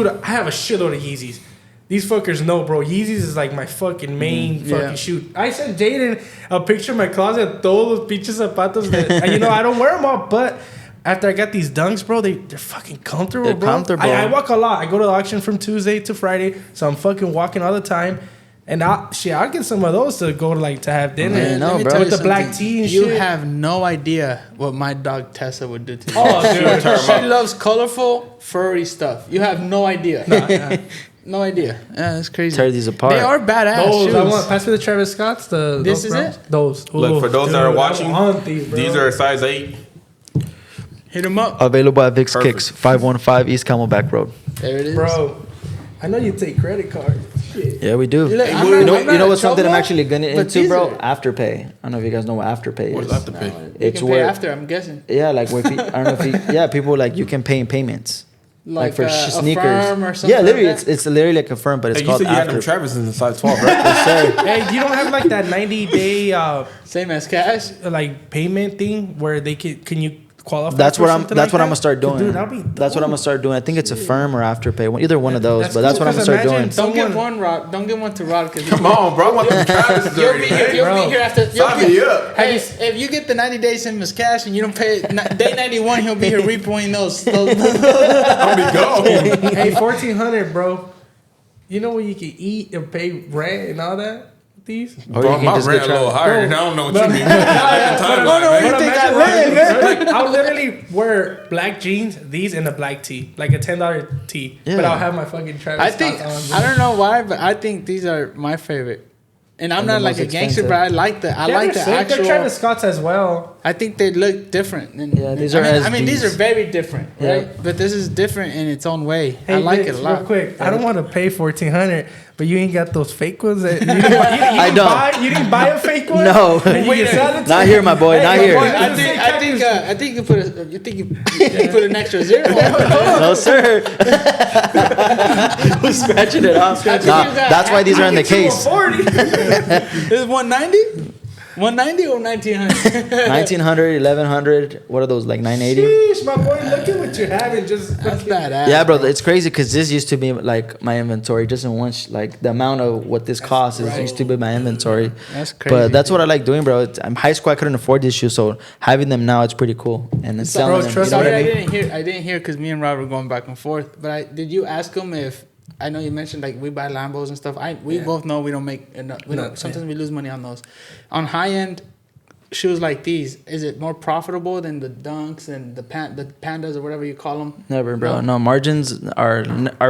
I have a shitload of Yeezys. These fuckers know, bro. Yeezys is like my fucking main fucking shoe. I sent Jaden a picture of my closet, todos los pinches zapatos that, I don't wear them all, but after I got these dunks, bro, they're fucking comfortable, They're bro. comfortable. I walk a lot. I go to the auction from Tuesday to Friday, so I'm fucking walking all the time. And I'll get some of those to go to have dinner. Man, no, Let me bro. tell With you the black something. tea and You shit. have no idea what my dog Tessa would do to you. Oh, dude. She loves colorful, furry stuff. You have no idea. No idea. Yeah, that's crazy. Tear these apart. They are badass Those, shoes. I want. Pass me the Travis Scotts. This those is browns. it? Those. Look, for those that are Dude, I watching, want these, bro. these are a size 8. Hit them up. Available at Vix Perfect. Kicks, 515 East Camelback Road. There it is. Bro, I know you take credit cards. Shit. Yeah, we do. Look, I'm You not- I'm know not what's in something I'm trouble, actually gonna but into, these bro? are- Afterpay. I don't know if you guys know what Afterpay What is. does that have to pay? You It's can pay where after, I'm guessing. yeah, like where I don't know if people like you can pay in payments. Like for a sneakers. firm or something Yeah, literally, like that? it's literally like a firm, but it's Hey, you called said you had them Afterpay. Travis in the size 12, right? Yes, sir. Hey, you don't have like that 90-day Same as cash. like payment thing where they can you qualify? That's for what I'm. something That's like what I'm that? gonna start doing. Dude, that'll be That's what I'm gonna start doing. I think it's a firm or Afterpay, either one of those. But that's cool, what I'm gonna 'cause start doing. imagine Don't give someone- one Rod. Don't give one to Rod because Come on, bro. I want them Travis You'll already. be here. man. You'll Bro. be here after. Sign me up. Hey, if you get the 90 days same as cash and you don't pay day 91, he'll be here repoing those. I'll be gone. Hey, 1,400, bro. You know where you can eat and pay rent and all that? These? Or Bro, you can my just rent get a little Travis. higher. I don't know what you But- mean. Timeline, man. But think imagine I wearing live, these. Like, I'll literally wear black jeans, these, and a black tee, like a $10 tee. Yeah. But I'll have my fucking Travis I think Scotts on. I don't know why, but I think these are my favorite. And I'm And not the like most a gangster, expensive. but I like the Yeah, they're sick. They're Travis actual. Scotts as well. I think they look different. And, Yeah, these are I mean, these are SBs. very different, Yeah. right? But this is different in its own way. I Hey, like Vix, it a lot. Real quick, I don't want to pay 1,400, but you ain't got those fake ones. That you didn't buy, I don't. You didn't buy a fake one. No. And you Wait can a- sell it to Not me? here, my boy. Not my here. boy, I think you put an extra zero. on it. No, sir. Who's scratching it off? think Nah, you got- that's why these are in the Get you a case. 40. Is it 190? 190 or 1900? 1900, 1100. What are those, like 980? Sheesh, my boy, look at what you have and just That's fucking- badass. Yeah, bro, it's crazy because this used to be like my inventory. Just in one, like the amount of what this costs is used to be my inventory. That's crazy. But that's what I like doing, bro. I'm high school. I couldn't afford these shoes, so having them now, it's pretty cool. And then selling them, trust you know me. what I Sorry, mean? I didn't hear because me and Rob were going back and forth. But did you ask him if? I know you mentioned like we buy Lambos and stuff. We both know we don't make enough. Sometimes we lose money on those. On high end shoes like these, is it more profitable than the Dunks and the Pandas or whatever you call them? Never, bro. No, margins are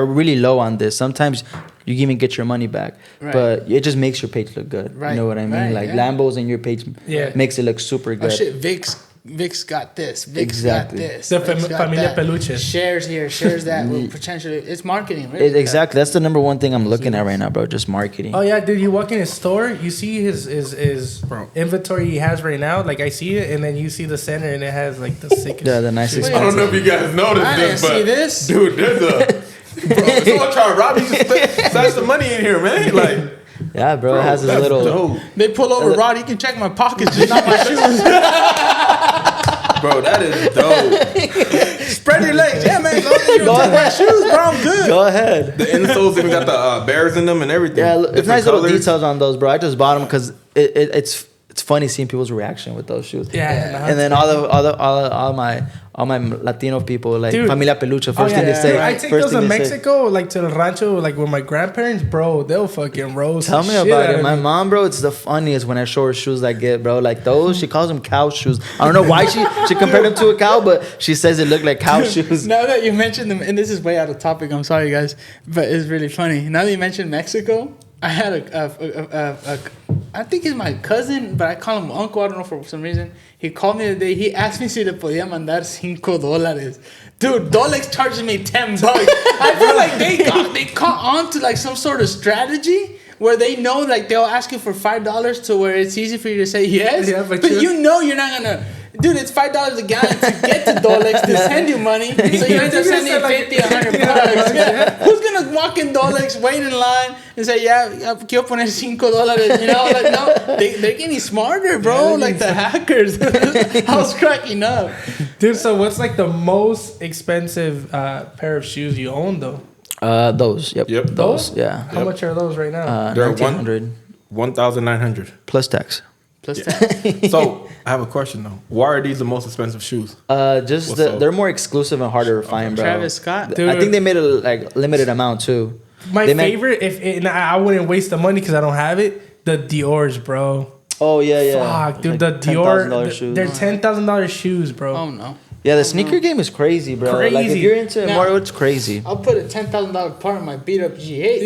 really low on this. Sometimes you even get your money back, Right. but it just makes your page look good. Right, You know what I mean? right, like yeah. Lambos in your page Yeah. makes it look super Oh good. shit, Vix Vix got this. Vix Exactly. got this. The Vix got Familia that. Peluche. Shares here, shares that. Well, potentially, it's marketing. Really. Exactly. That's the number one thing I'm looking at right now, bro. Just marketing. Oh yeah, dude! You walk in his store, you see his Bro. inventory he has right now. Like I see it, and then you see the center, and it has like the sickest. Yeah, the nicest. I don't know if you guys noticed I this, didn't but see this. dude, there's bro, if someone try to rob you, just stash some money in here, man. Like, Yeah, bro. It has his that's little. dope. They pull over Rod. He can check my pockets, just not my shoes. Bro, that is dope. Spread your legs. Yeah, man. As long as you don't take my shoes, bro, I'm good. Go ahead. The insoles even got the bears in them and everything. Yeah, it's Different nice little colors. details on those, bro. I just bought them because it's funny seeing people's reaction with those shoes. Yeah. And then all my Latino people, like Dude. Familia Peluche, first Oh, thing yeah. they say. Dude, I take first those to thing they say. Mexico, like to the rancho, like with my grandparents, bro. They'll fucking roast. Tell the me shit about out it. of My me. mom, bro, it's the funniest when I show her shoes I get, bro. Like those, she calls them cow shoes. I don't know why she compared them to a cow, but she says it looked like cow shoes. Now that you mentioned them, and this is way out of topic, I'm sorry, guys, but it's really funny. Now that you mentioned Mexico, I had I think he's my cousin, but I call him uncle. I don't know for some reason. He called me the day. He asked me si le podía mandar $5. Dude, Dolex charges me $10. I feel like they caught on to like some sort of strategy where they know like they'll ask you for $5 to where it's easy for you to say yes, Yeah, but but you know you're not gonna. Dude, it's $5 a gallon to get to Dolex to send you money, so you end up sending $50, $100. Yeah. Who's gonna walk in Dolex, wait in line, and say, "Yeah, quiero poner $5"? You know, like no, they're getting smarter, bro. Yeah, like the hackers. I was cracking up. Dude, so what's like the most expensive pair of shoes you own though? Those, yep. Those, yeah. How much are those right now? They're 1900 1,900. plus tax. Plus that. So I have a question though. Why are these the most expensive shoes? Just What's up? they're more exclusive and harder to find, bro. Travis Scott. I think they made a like limited amount too. My They meant- favorite, and I wouldn't waste the money because I don't have it. The Dior's, bro. Oh yeah. Fuck, dude, Like the Dior. $10,000 shoes. They're $10,000 shoes, bro. Oh no. Yeah, the sneaker game is crazy, bro. Like if Crazy. you're into it Now- more, it's crazy. I'll put a $10,000 part in my beat up G8.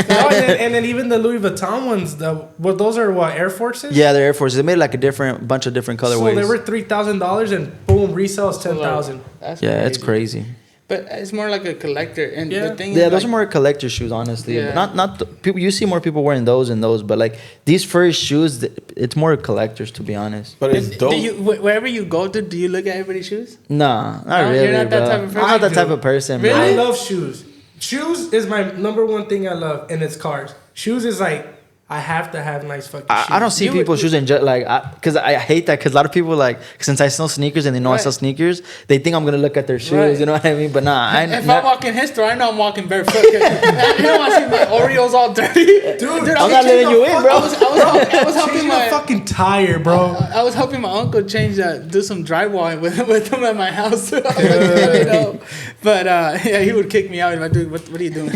No, and then even the Louis Vuitton ones, those are what, Air Forces? Yeah, they're Air Forces. They made like a bunch of different colorways. So they were $3,000 and boom, resales $10,000. That's Yeah, it's crazy. But it's more like a collector, and Yeah. the thing Yeah, is, those like, are more collector shoes, honestly. Yeah. Not the, people. You see more people wearing those and those, but like these first shoes, it's more collectors, to be honest. But it's dope. Do you, wherever you go to, do you look at everybody's shoes? Nah, not No, really, you're not that bro. type of person? I'm not that I type do. of person, Really? I bro. love shoes. Shoes is my number one thing I love, and it's cars. Shoes is like, I have to have nice fucking shoes. I don't see You people would- choosing because I hate that because a lot of people like since I sell sneakers and they know I Right. sell sneakers, they think I'm gonna look at their shoes. Right. You know what I mean? But nah, If I walk in his store, I know I'm walking barefoot. You don't want to see my Oreos all dirty, dude. I'm not letting you in, bro. I was helping Changing my a fucking tire, bro. I was helping my uncle do some drywall with him at my house. I was like, you know. But yeah, he would kick me out. He'd be like, dude, what are you doing?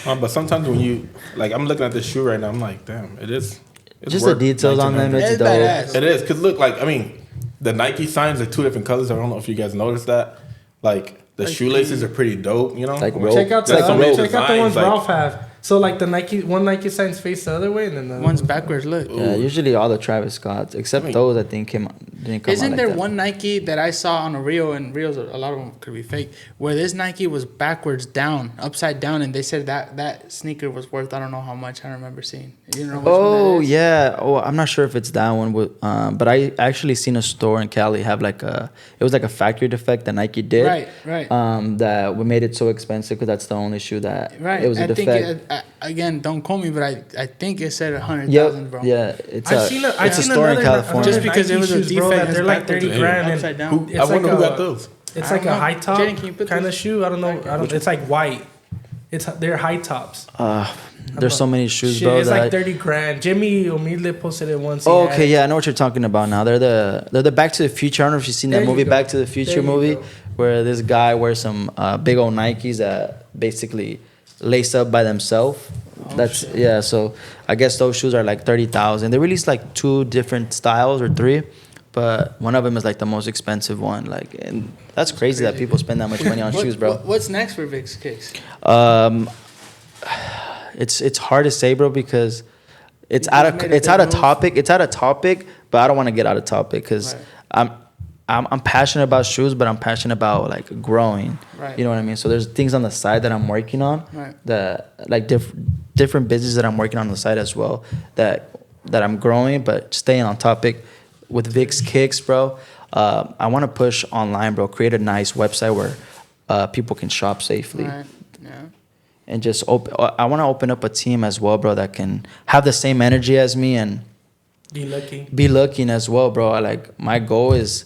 But sometimes when you like, I'm looking at this shoe right now. I'm like, damn, it's Just the worth details on them, 1900. it's It's dope. badass. It is, cause look, like I mean, the Nike signs are two different colors. I don't know if you guys noticed that. Like the shoelaces are pretty dope. You know, Like I'm rope. Check out That's the so many check out the designs, ones like- Ralph have. So like the one Nike signs face the other way, and then the One's backwards. Look. Yeah, usually all the Travis Scotts, except I mean- those, I think didn't come out Isn't like there that. one Nike that I saw on a reel, and reels, a lot of them could be fake, where this Nike was backwards down, upside down, and they said that sneaker was worth, I don't know how much. I remember seeing. You know which one Oh that is? yeah. Oh, I'm not sure if it's that one, but I actually seen a store in Cali have it was like a factory defect that Nike did. Right. That we made it so expensive because that's the only shoe that Right. it was a I defect. think again, don't quote me, but I think it said 100,000, Yep. bro. Yeah, it's I've seen it's a store in California. Just because it was a Nike shoes, bro, defect, that they're like backwards, 30 grand. upside And down. Who, It's I wonder like who a- got those. it's I like don't a know. high top Jaden, can you put kind of this shoe. I don't know. It's like white. They're high tops. There's so many shoes, Shit, bro. it's like that 30 grand. Jimmy Humilde posted it once. Oh, okay, yeah, I know what you're talking about now. They're the Back to the Future. I don't know if you've seen that There you movie, go. Back to the Future There you movie, go. where this guy wears some big old Nikes that basically lace up by themselves. That's yeah. So I guess those shoes are like 30,000. They released like 2 different styles or 3, but one of them is like the most expensive one. Like, and that's crazy that people spend that much money on shoes, bro. What's next for Vickzkickz? It's hard to say, bro, because it's out of topic. It's out of topic, but I don't want to get out of topic because I'm passionate about shoes, but I'm passionate about like growing. Right. You know what I mean? So there's things on the side that I'm working on. Right. That like different businesses that I'm working on the side as well. That I'm growing, but staying on topic with Vix Kicks, bro. I want to push online, bro. Create a nice website where people can shop safely. Right. Yeah. And just I want to open up a team as well, bro, that can have the same energy as me and be looking as well, bro. My goal is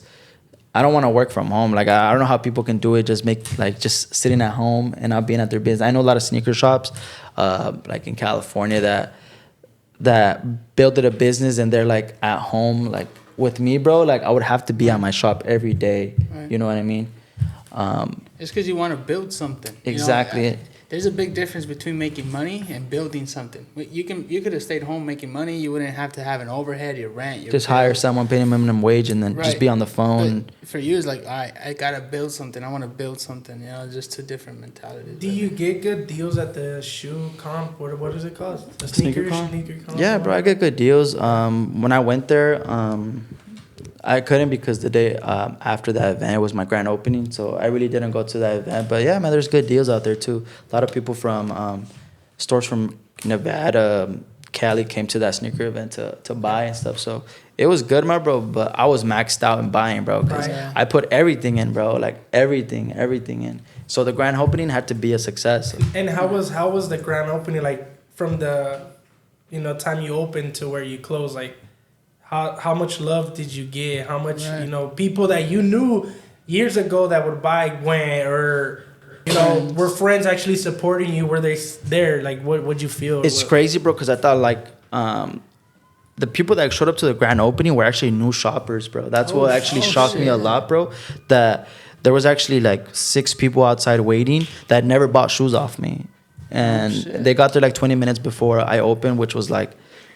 I don't want to work from home. Like I don't know how people can do it. Just sitting at home and not being at their business. I know a lot of sneaker shops, like in California that built a business and they're like at home, like with me, bro. Like I would have to be at my shop every day. Right. You know what I mean? It's because you want to build something. Exactly. You know, there's a big difference between making money and building something. You could have stayed home making money. You wouldn't have to have an overhead, your rent, your just hire someone, pay them minimum wage, and then just be on the phone. But for you, it's like, all right, I gotta build something. I want to build something. You know, just two different mentalities. Do you get good deals at the shoe comp? What is it called? The sneaker comp? Yeah, bro, I get good deals. When I went there, I couldn't because the day after that event was my grand opening, so I really didn't go to that event. But yeah, man, there's good deals out there too. A lot of people from stores from Nevada, Cali came to that sneaker event to buy and stuff. So it was good, my bro. But I was maxed out in buying, bro, because I put everything in, bro, like everything in. So the grand opening had to be a success. And how was the grand opening, like from the time you opened to where you closed, like? How much love did you get? How much, people that you knew years ago that would buy went, or, were friends actually supporting you? Were they there? Like, what'd you feel? It's crazy, bro, because I thought, like, the people that showed up to the grand opening were actually new shoppers, bro. That's what actually shocked me a lot, bro. That there was actually, like, 6 people outside waiting that never bought shoes off me. And they got there, like, 20 minutes before I opened, which was, like,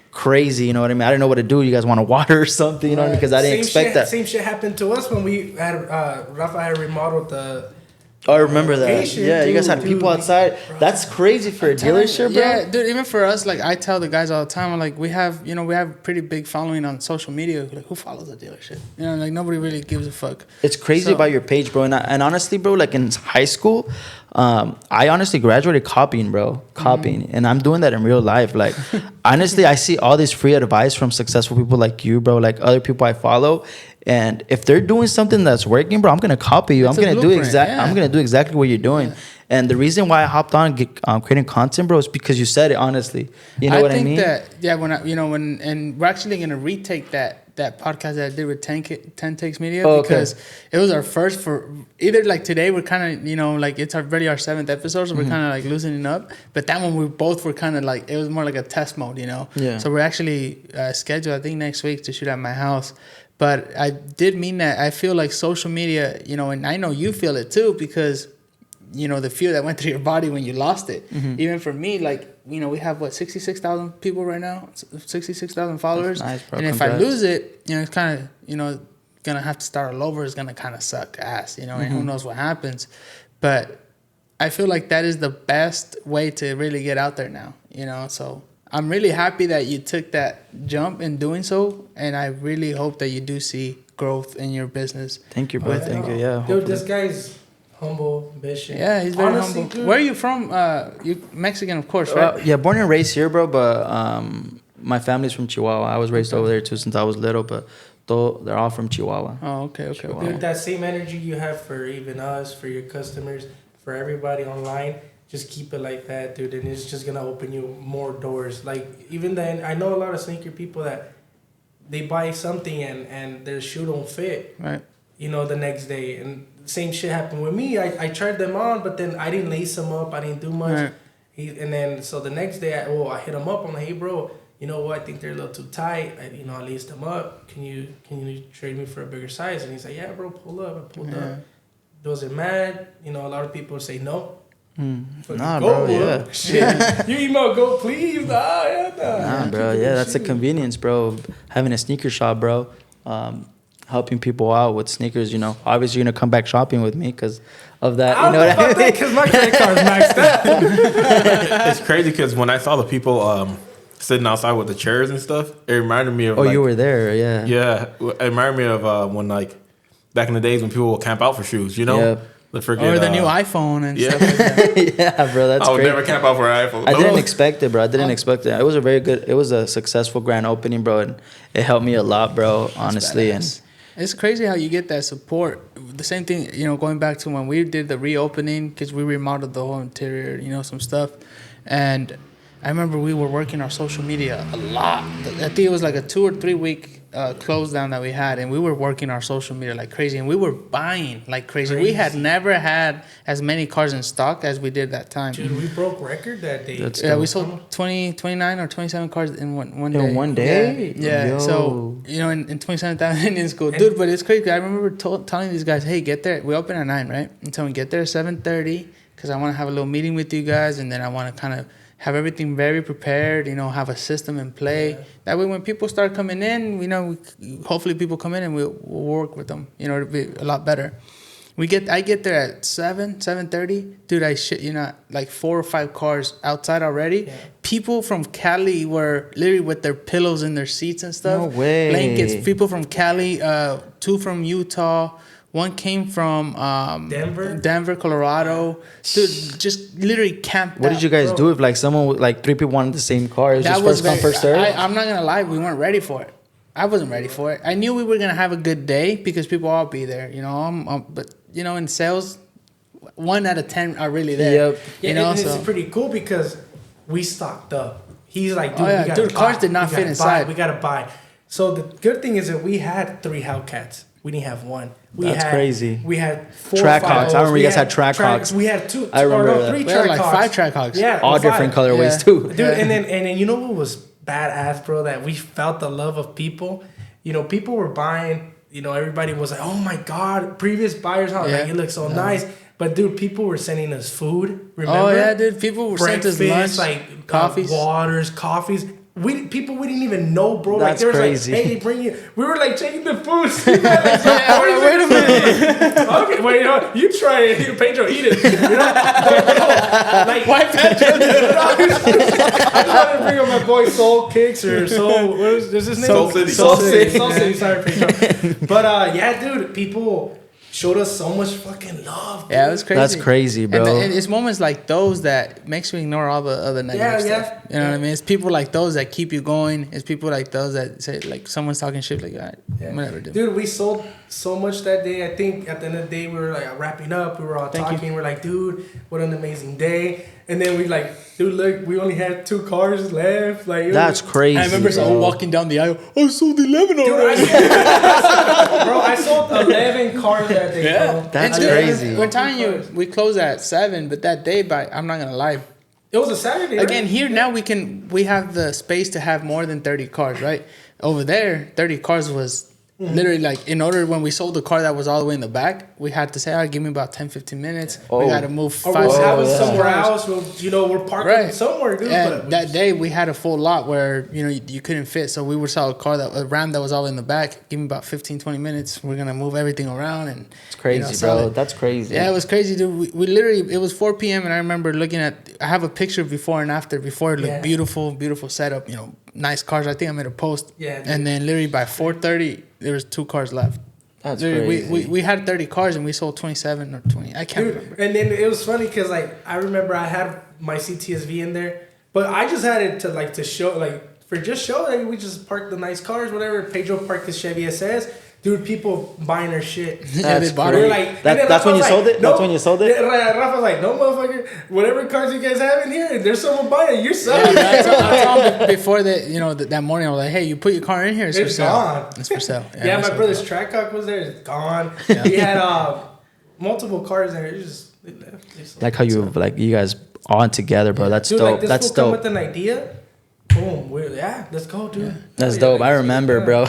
crazy, you know what I mean? I didn't know what to do. You guys want to water or something, you know what I mean? Because I didn't expect that. Same shit happened to us when we had Rafa had remodeled the. Oh, I remember that. Yeah, you guys had people outside. That's crazy for a dealership, bro. Yeah, dude. Even for us, like I tell the guys all the time, I'm like, we have pretty big following on social media. Like, who follows the dealership? Like nobody really gives a fuck. It's crazy about your page, bro. And honestly, bro, like in high school, I honestly graduated copying, bro. And I'm doing that in real life. Like, honestly, I see all this free advice from successful people like you, bro, like other people I follow. And if they're doing something that's working, bro, I'm gonna copy you. I'm gonna do exactly what you're doing. Yeah. And the reason why I hopped on creating content, bro, is because you said it honestly. You know what I mean? I think that when we're actually gonna retake that podcast that I did with 10 Takes Media because it was our first for either like today we're kind of like it's already our 7th episode, so we're kind of like loosening up. But that one we both were kind of like it was more like a test mode, Yeah. So we're actually scheduled I think next week to shoot at my house. But I did mean that I feel like social media, and I know you feel it too because, the fear that went through your body when you lost it. Mm-hmm. Even for me, like, we have, 66,000 people right now? 66,000 followers. That's nice, bro. And Congrats. If I lose it, it's kind of, going to have to start all over. It's going to kind of suck ass, and who knows what happens. But I feel like that is the best way to really get out there now, so... I'm really happy that you took that jump in doing so, and I really hope that you do see growth in your business. Thank you, bro. Thank you. Yeah. Dude, this guy's humble, ambitious. Yeah, he's very humble. Dude. Where are you from? You Mexican, of course, right? Yeah, born and raised here, bro. But my family's from Chihuahua. I was raised over there too since I was little, but they're all from Chihuahua. Oh, okay. Dude, that same energy you have for even us, for your customers, for everybody online. Just keep it like that, dude, and it's just gonna open you more doors. Like even then, I know a lot of sneaker people that they buy something and their shoe don't fit, right? The next day, and same shit happened with me. I tried them on, but then I didn't lace them up. I didn't do much, right. So the next day, I hit him up. I'm like, hey, bro, you know what? I think they're a little too tight. I laced them up. Can you trade me for a bigger size? And he's like, yeah, bro, pull up. I pulled up. Was it mad? A lot of people say no. Nah, bro, yeah. Shit. You email go, please. Nah, bro, yeah, that's a convenience, bro. Having a sneaker shop, bro. Helping people out with sneakers, Obviously, you're going to come back shopping with me because of that. You know what I mean? Because my credit card's maxed out. It's crazy because when I saw the people sitting outside with the chairs and stuff. It reminded me of. Oh, you were there, yeah. Yeah, it reminded me of when like back in the days when people would camp out for shoes. You know, Yep. Or the new iPhone and stuff like that. Yeah, bro, that's I would great. never camp out for an iPhone. I didn't expect it, bro. I didn't expect it. It was a successful grand opening, bro, and it helped me a lot, bro, honestly. And it's crazy how you get that support. The same thing, going back to when we did the reopening, because we remodeled the whole interior, some stuff. And I remember we were working our social media a lot. I think it was like a 2 or 3 week close down that we had, and we were working our social media like crazy, and we were buying like crazy. We had never had as many cars in stock as we did that time. Dude, we broke record that day. We sold 29 or 27 cars in one day. in one day? Yeah. Yo. So, in 27,000 Indian school. Dude, but it's crazy. I remember telling these guys, hey, get there. We open at 9, right? And tell me, get there at 7:30 because I want to have a little meeting with you guys, and then I want to kind of have everything very prepared, have a system in play. Yeah. That way when people start coming in, hopefully people come in and we'll work with them. It'll be a lot better. I get there at 7:30. Dude, I shit like 4 or 5 cars outside already. Yeah. People from Cali were literally with their pillows in their seats and stuff. No way. Blankets. People from Cali, 2 from Utah. One came from Denver, Colorado. Dude, just literally camped. What did you guys do if like someone like 3 people wanted the same car? It was just first come, first serve? I'm not gonna lie, we weren't ready for it. I wasn't ready for it. I knew we were gonna have a good day because people all be there, but in sales, 1 out of 10 are really there. Yep. Yeah, it's pretty cool because we stocked up. He's like, dude, cars did not fit inside. We gotta buy. So the good thing is that we had 3 Hellcats. We didn't have one. That's crazy. We had 4 Trackhawks. I remember you guys had Trackhawks. We had 2. I remember 3 we had like Trackhawks. 5 Trackhawks. Yeah, all different colorways too. Dude, and then you know what was badass, bro? That we felt the love of people. People were buying. Everybody was like, "Oh my god!" Previous buyers, like, "You look so nice." But dude, people were sending us food. Remember? Oh yeah, dude. People were sending us lunch, like coffees, waters, coffees. People we didn't even know, bro. That's like, crazy. Like, hey, bring it. We were like checking the food. Wait a minute. Okay, wait, you try it. Pedro, eat it. Like, why Pedro? I wanted to bring up my boy Soul Kicks or Soul. What is his name? Soul City. Soul City. Sorry, Pedro. But yeah, dude, people showed us so much fucking love. Dude. Yeah, it was crazy. That's crazy, bro. And it's moments like those that makes you ignore all the other negative stuff. You know what I mean? It's people like those that keep you going. It's people like those that say, like, someone's talking shit, like, all right, whatever, dude. Dude, we sold so much that day. I think at the end of the day, we were like wrapping up. We were all talking. We're like, dude, what an amazing day. And then we like, dude, look, we only had 2 cars left. Like, that's crazy. I remember someone walking down the aisle. I sold 11 already. Bro, I sold 11 cars that day. Yeah, bro. That's crazy. We're telling you, we closed at 7, but that day, I'm not gonna lie. It was a Saturday. Again, right? here now we have the space to have more than 30 cars, right? Over there, 30 cars was literally like, in order, when we sold the car that was all the way in the back, we had to say, all right, give me about 10-15 minutes. We got to move 5 we'll have it cars. somewhere else. We're parking somewhere, dude. And that day we had a full lot where you couldn't fit, so we would sell a Ram that was all in the back. Give me about 15-20 minutes. We're gonna move everything around, and it's crazy, bro. That's crazy. Yeah, it was crazy, dude. We literally, it was 4 p.m. and I remember looking at. I have a picture before and after. Before it looked beautiful setup. Nice cars. I think I made a post. Yeah. Dude. And then literally by 4:30, there was 2 cars left. That's crazy. We had 30 cars and we sold 27 or 20. I can't remember. And then it was funny because I remember I had my CTSV in there, but I just had it to show, for just show, we just parked the nice cars, whatever. Pedro parked his Chevy SS. Dude, people buying their shit. That's crazy. Like, that's when you sold it? No, that's when you sold it? Rafa's like, no, motherfucker. Whatever cars you guys have in here, there's someone buying it. You're selling it. I told him before that morning, I was like, hey, you put your car in here. It's for sale. Gone. It's for sale. Yeah, my brother's Trackhawk was there. It's gone. Yeah. He had multiple cars there. They left. Like how you guys on together, bro. That's dude, dope. This That's will come dope. with an idea. Boom. Let's go, dude. That's dope. I remember, bro.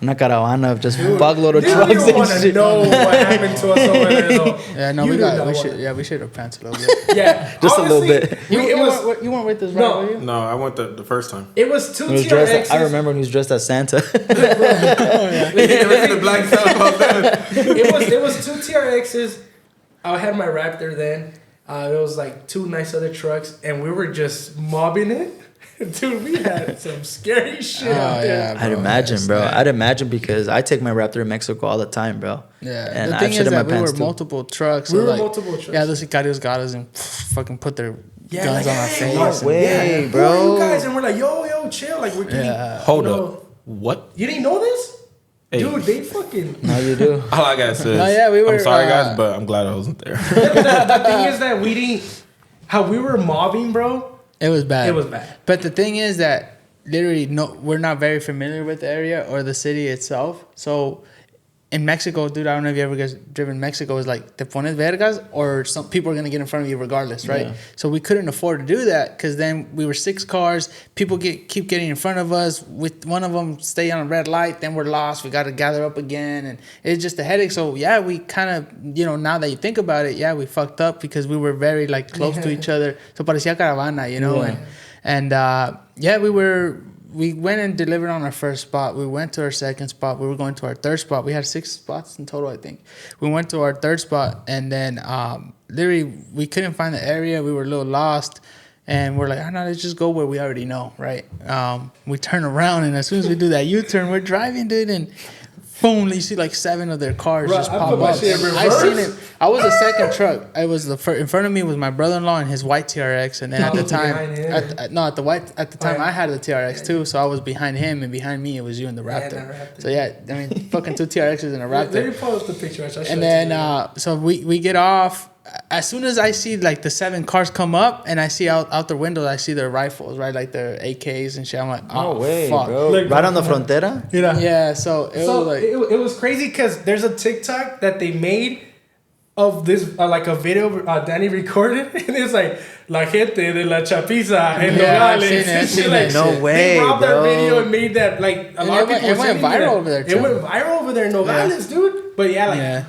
Una caravana of just fuckload of dude, trucks you don't and want to shit. know what happened to us over there, though. Yeah, no, we should have pranced a little bit. Yeah, just honestly, a little bit. You weren't with us, right? Were you? No, I went the first time. It was 2 TRXs. I remember when he was dressed as Santa. The black It was 2 TRXs. I had my Raptor then. There was like 2 nice other trucks, and we were just mobbing it. Dude, we had some scary shit out there. I'd imagine, bro. I'd imagine because I take my Raptor to Mexico all the time, bro. Yeah. And the thing I shit is in my that we pants were too. multiple trucks. We so were like, multiple trucks. Yeah, those Sicarios got us and fucking put their guns on our face. No and- way, Who bro. are you guys? And we're like, yo, chill. Like, we're getting. Hold up. What? You didn't know this? Hey. Dude, they fucking. No, you do. All I gotta say is, No, yeah, we were, I'm sorry, guys, but I'm glad I wasn't there. The thing is that we didn't. How we were mobbing, bro. It was bad. It was bad. But the thing is that literally we're not very familiar with the area or the city itself. So in Mexico, dude, I don't know if you ever guys driven Mexico, is like te pones vergas or some people are gonna get in front of you regardless, right? Yeah. So we couldn't afford to do that because then we were 6 cars. People keep getting in front of us. With one of them stay on a red light, then we're lost. We got to gather up again, and it's just a headache. So yeah, we kind of, now that you think about it, yeah, we fucked up because we were very like close to each other. So parecía caravana, and yeah, we went and delivered on our first spot. We went to our second spot. We were going to our third spot. We had 6 spots in total, I think. We went to our third spot, and then literally we couldn't find the area. We were a little lost, and we're like, no, let's just go where we already know, right? We turn around, and as soon as we do that U-turn, we're driving, dude, and boom, you see like 7 of their cars Bro, just I pop put my up. shit in I reverse. seen it. I was the second truck. I was the first. In front of me was my brother-in-law and his white TRX, and then at the time, behind him. at the time yeah. I had the TRX too, so I was behind him, and behind me it was you and the Raptor. the Raptor. So yeah, I mean, fucking 2 TRXs and a Let me Raptor. post the picture. And then so we get off. As soon as I see like the 7 cars come up, and I see out the window, I see their rifles, right, like their AKs and shit. I'm like, No way, fuck. bro. Like, Right on the frontera? Yeah, so it was like. it was crazy because there's a TikTok that they made of this like a video Danny recorded, and it's like la gente de la chapiza en Yeah, I've Nogales. seen it, I've and seen shit like it. No way, They robbed bro. that video and made that like a lot of people. It went viral over there, It too. went viral over there in Nogales, dude. But yeah, like Yeah.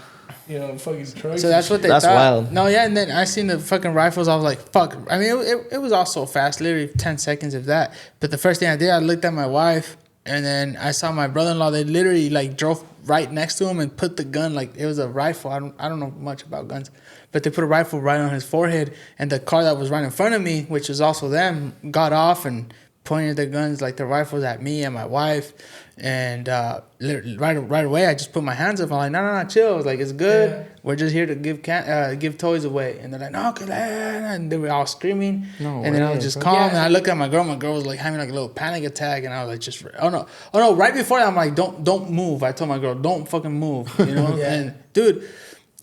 fucking trucks. So that's what they That's thought. wild. No, yeah, and then I seen the fucking rifles. I was like, fuck. I mean, it was all so fast, literally 10 seconds if that. But the first thing I did, I looked at my wife, and then I saw my brother-in-law. They literally like drove right next to him and put the gun, like it was a rifle. I don't know much about guns, but they put a rifle right on his forehead. And the car that was right in front of me, which was also them, got off and pointed their guns, like the rifles, at me and my wife. And right away, I just put my hands up. I'm like, no, chill. I was like, it's good. Yeah. We're just here to give toys away. And they're like, no, okay. And they were all screaming. No and then I way, was just bro. calm. Yeah. And I looked at my girl. My girl was like having like a little panic attack. And I was like, oh no. Right before that, I'm like, don't move. I told my girl, don't fucking move. You know? Yeah. And dude.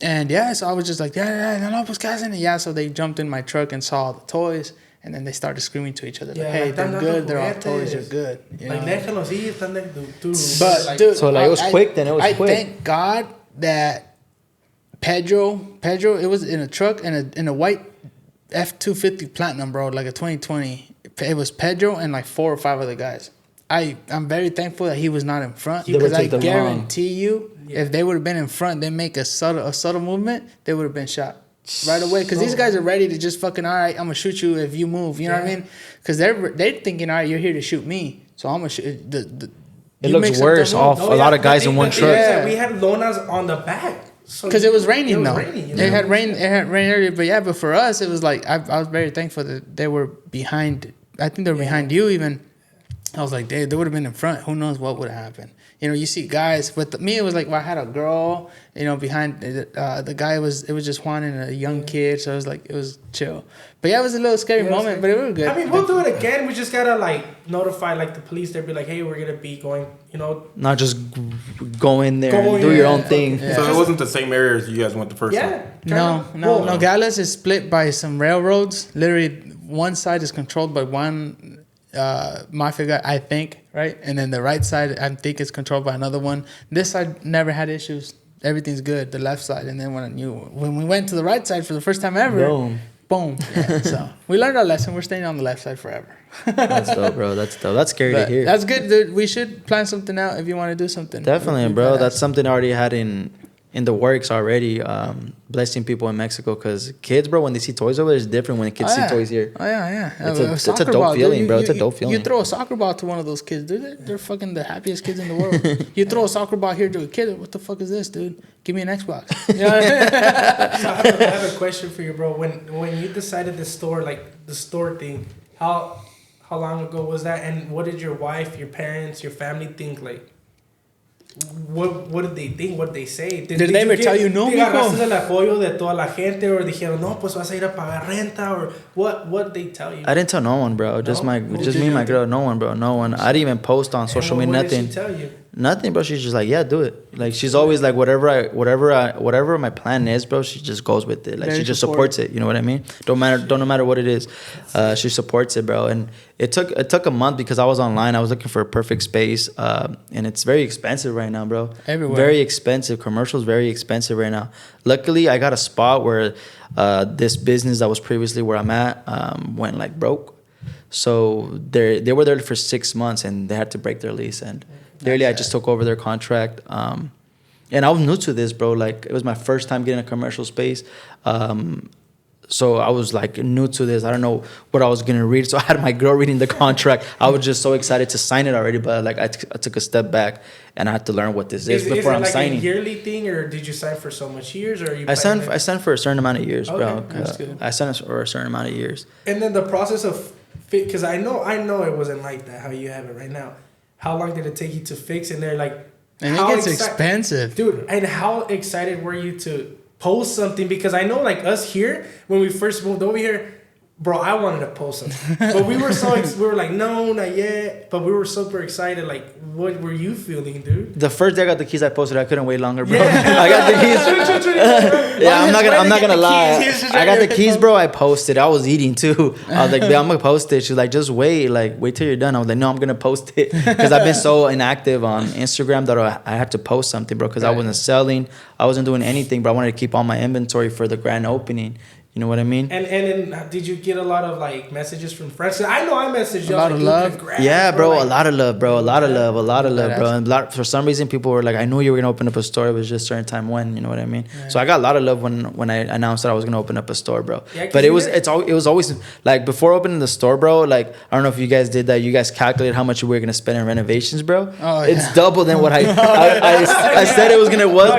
And yeah, so I was just like, no, pues qué hacen? Yeah, so they jumped in my truck and saw all the toys. And then they started screaming to each other, like, hey, they're good, they're all toys, you're good. You know? Like, déjalos ir, están de tú. But dude, So, like, it was quick then, it was I quick. thank God that Pedro, it was in a truck in a white F-250 Platinum, bro, like a 2020. It was Pedro and like 4 or 5 other guys. I'm very thankful that he was not in front, They would because I take them guarantee you, if they would have been in front, they make a subtle movement, they would have been shot right away. Because these guys are ready to just fucking, all right, I'm gonna shoot you if you move. You know what I mean? Because they're thinking, all right, you're here to shoot me, so I'm gonna shoot. It you looks make something worse move. off a lot of guys in one truck. Yeah. We had lonas on the back. Because it was raining, It was though. raining, you know? It had rain earlier, but for us, it was like I was very thankful that they were behind. I think they were behind you even. I was like, they would have been in front. Who knows what would have happened? You know, you see guys. But me, it was like, well, I had a girl, behind the guy. It was just Juan and a young kid. So it was chill. But yeah, it was a little scary moment, but it was good. I mean, we'll do it again. We just gotta notify the police. They'd be like, hey, we're gonna be going, Not just go in there and do your own thing. Yeah. So it wasn't the same area as you guys went the first time? No. Nogales is split by some railroads. Literally, one side is controlled by one mafia guy, I think, right? And then the right side, I think, is controlled by another one. This side never had issues. Everything's good. The left side, and then when we went to the right side for the first time ever, boom. Yeah, so we learned our lesson. We're staying on the left side forever. That's dope, bro. That's dope. That's scary to hear. That's good, dude. We should plan something out if you want to do something. Definitely, bro. That's something I already had in in the works already. Blessing people in Mexico, because kids, bro, when they see toys over there, it's different when kids see toys here. Oh yeah. It's a dope feeling, bro. It's a dope feeling. You throw a soccer ball to one of those kids, dude. They're fucking the happiest kids in the world. You throw a soccer ball here to a kid, what the fuck is this, dude? Give me an Xbox. So I have a question for you, bro. When you decided the store, like the store thing, how long ago was that? And what did your wife, your parents, your family think? Like, what did they think? What did they say? Did they ever tell you no? ¿Agarraste el apoyo de toda la gente, or dijeron no, pues vas a ir a pagar renta, or what did they tell you? I didn't tell no one, bro. Just me and my girl. No one, bro. No one. I didn't even post on social media. What nothing. Did she tell you? Nothing, bro. She's just like, yeah, do it. Like, she's always like, whatever my plan is, bro. She just goes with it. Like, Very she just supports it. You know what I mean? Don't matter what it is. She supports it, bro. And it took a month because I was online. I was looking for a perfect space, and it's very expensive right now, bro. Everywhere. Very expensive. Commercials very expensive right now. Luckily, I got a spot where this business that was previously where I'm at went like broke. So they were there for 6 months and they had to break their lease, and literally I just took over their contract. And I was new to this, bro. Like, it was my first time getting a commercial space. So I was like new to this. I don't know what I was gonna read. So I had my girl reading the contract. I was just so excited to sign it already, but like I took a step back and I had to learn what this is before I'm signing. Is it like a yearly thing, or did you sign for so much years, or I signed for a certain amount of years, bro. That's good. I signed for a certain amount of years. And then the process of because I know it wasn't like that how you have it right now. How long did it take you to fix? And they're like, and it gets expensive, dude. And how excited were you to post something? Because I know, like, us here when we first moved over here, bro, I wanted to post something, but we were we were like, no, not yet. But we were super excited. Like, what were you feeling, dude? The first day I got the keys, I posted. I couldn't wait longer, bro. I got the keys. Yeah, I'm not gonna lie. I got the keys, bro. I posted. I was eating too. I was like, I'm gonna post it. She's like, just wait, wait till you're done. I was like, no, I'm gonna post it because I've been so inactive on Instagram that I had to post something, bro. Because I wasn't selling, I wasn't doing anything, but I wanted to keep all my inventory for the grand opening. You know what I mean? And then did you get a lot of like messages from friends? I know I messaged you. A lot of love. Yeah, bro. Like, a lot of love, bro. A lot of love, bro. And for some reason, people were like, I knew you were gonna open up a store. It was just a certain time when. You know what I mean? Yeah. So I got a lot of love when I announced that I was gonna open up a store, bro. Yeah, but it was always like before opening the store, bro. Like, I don't know if you guys did that. You guys calculated how much you were gonna spend in renovations, bro. Oh, yeah. It's double than what I said it was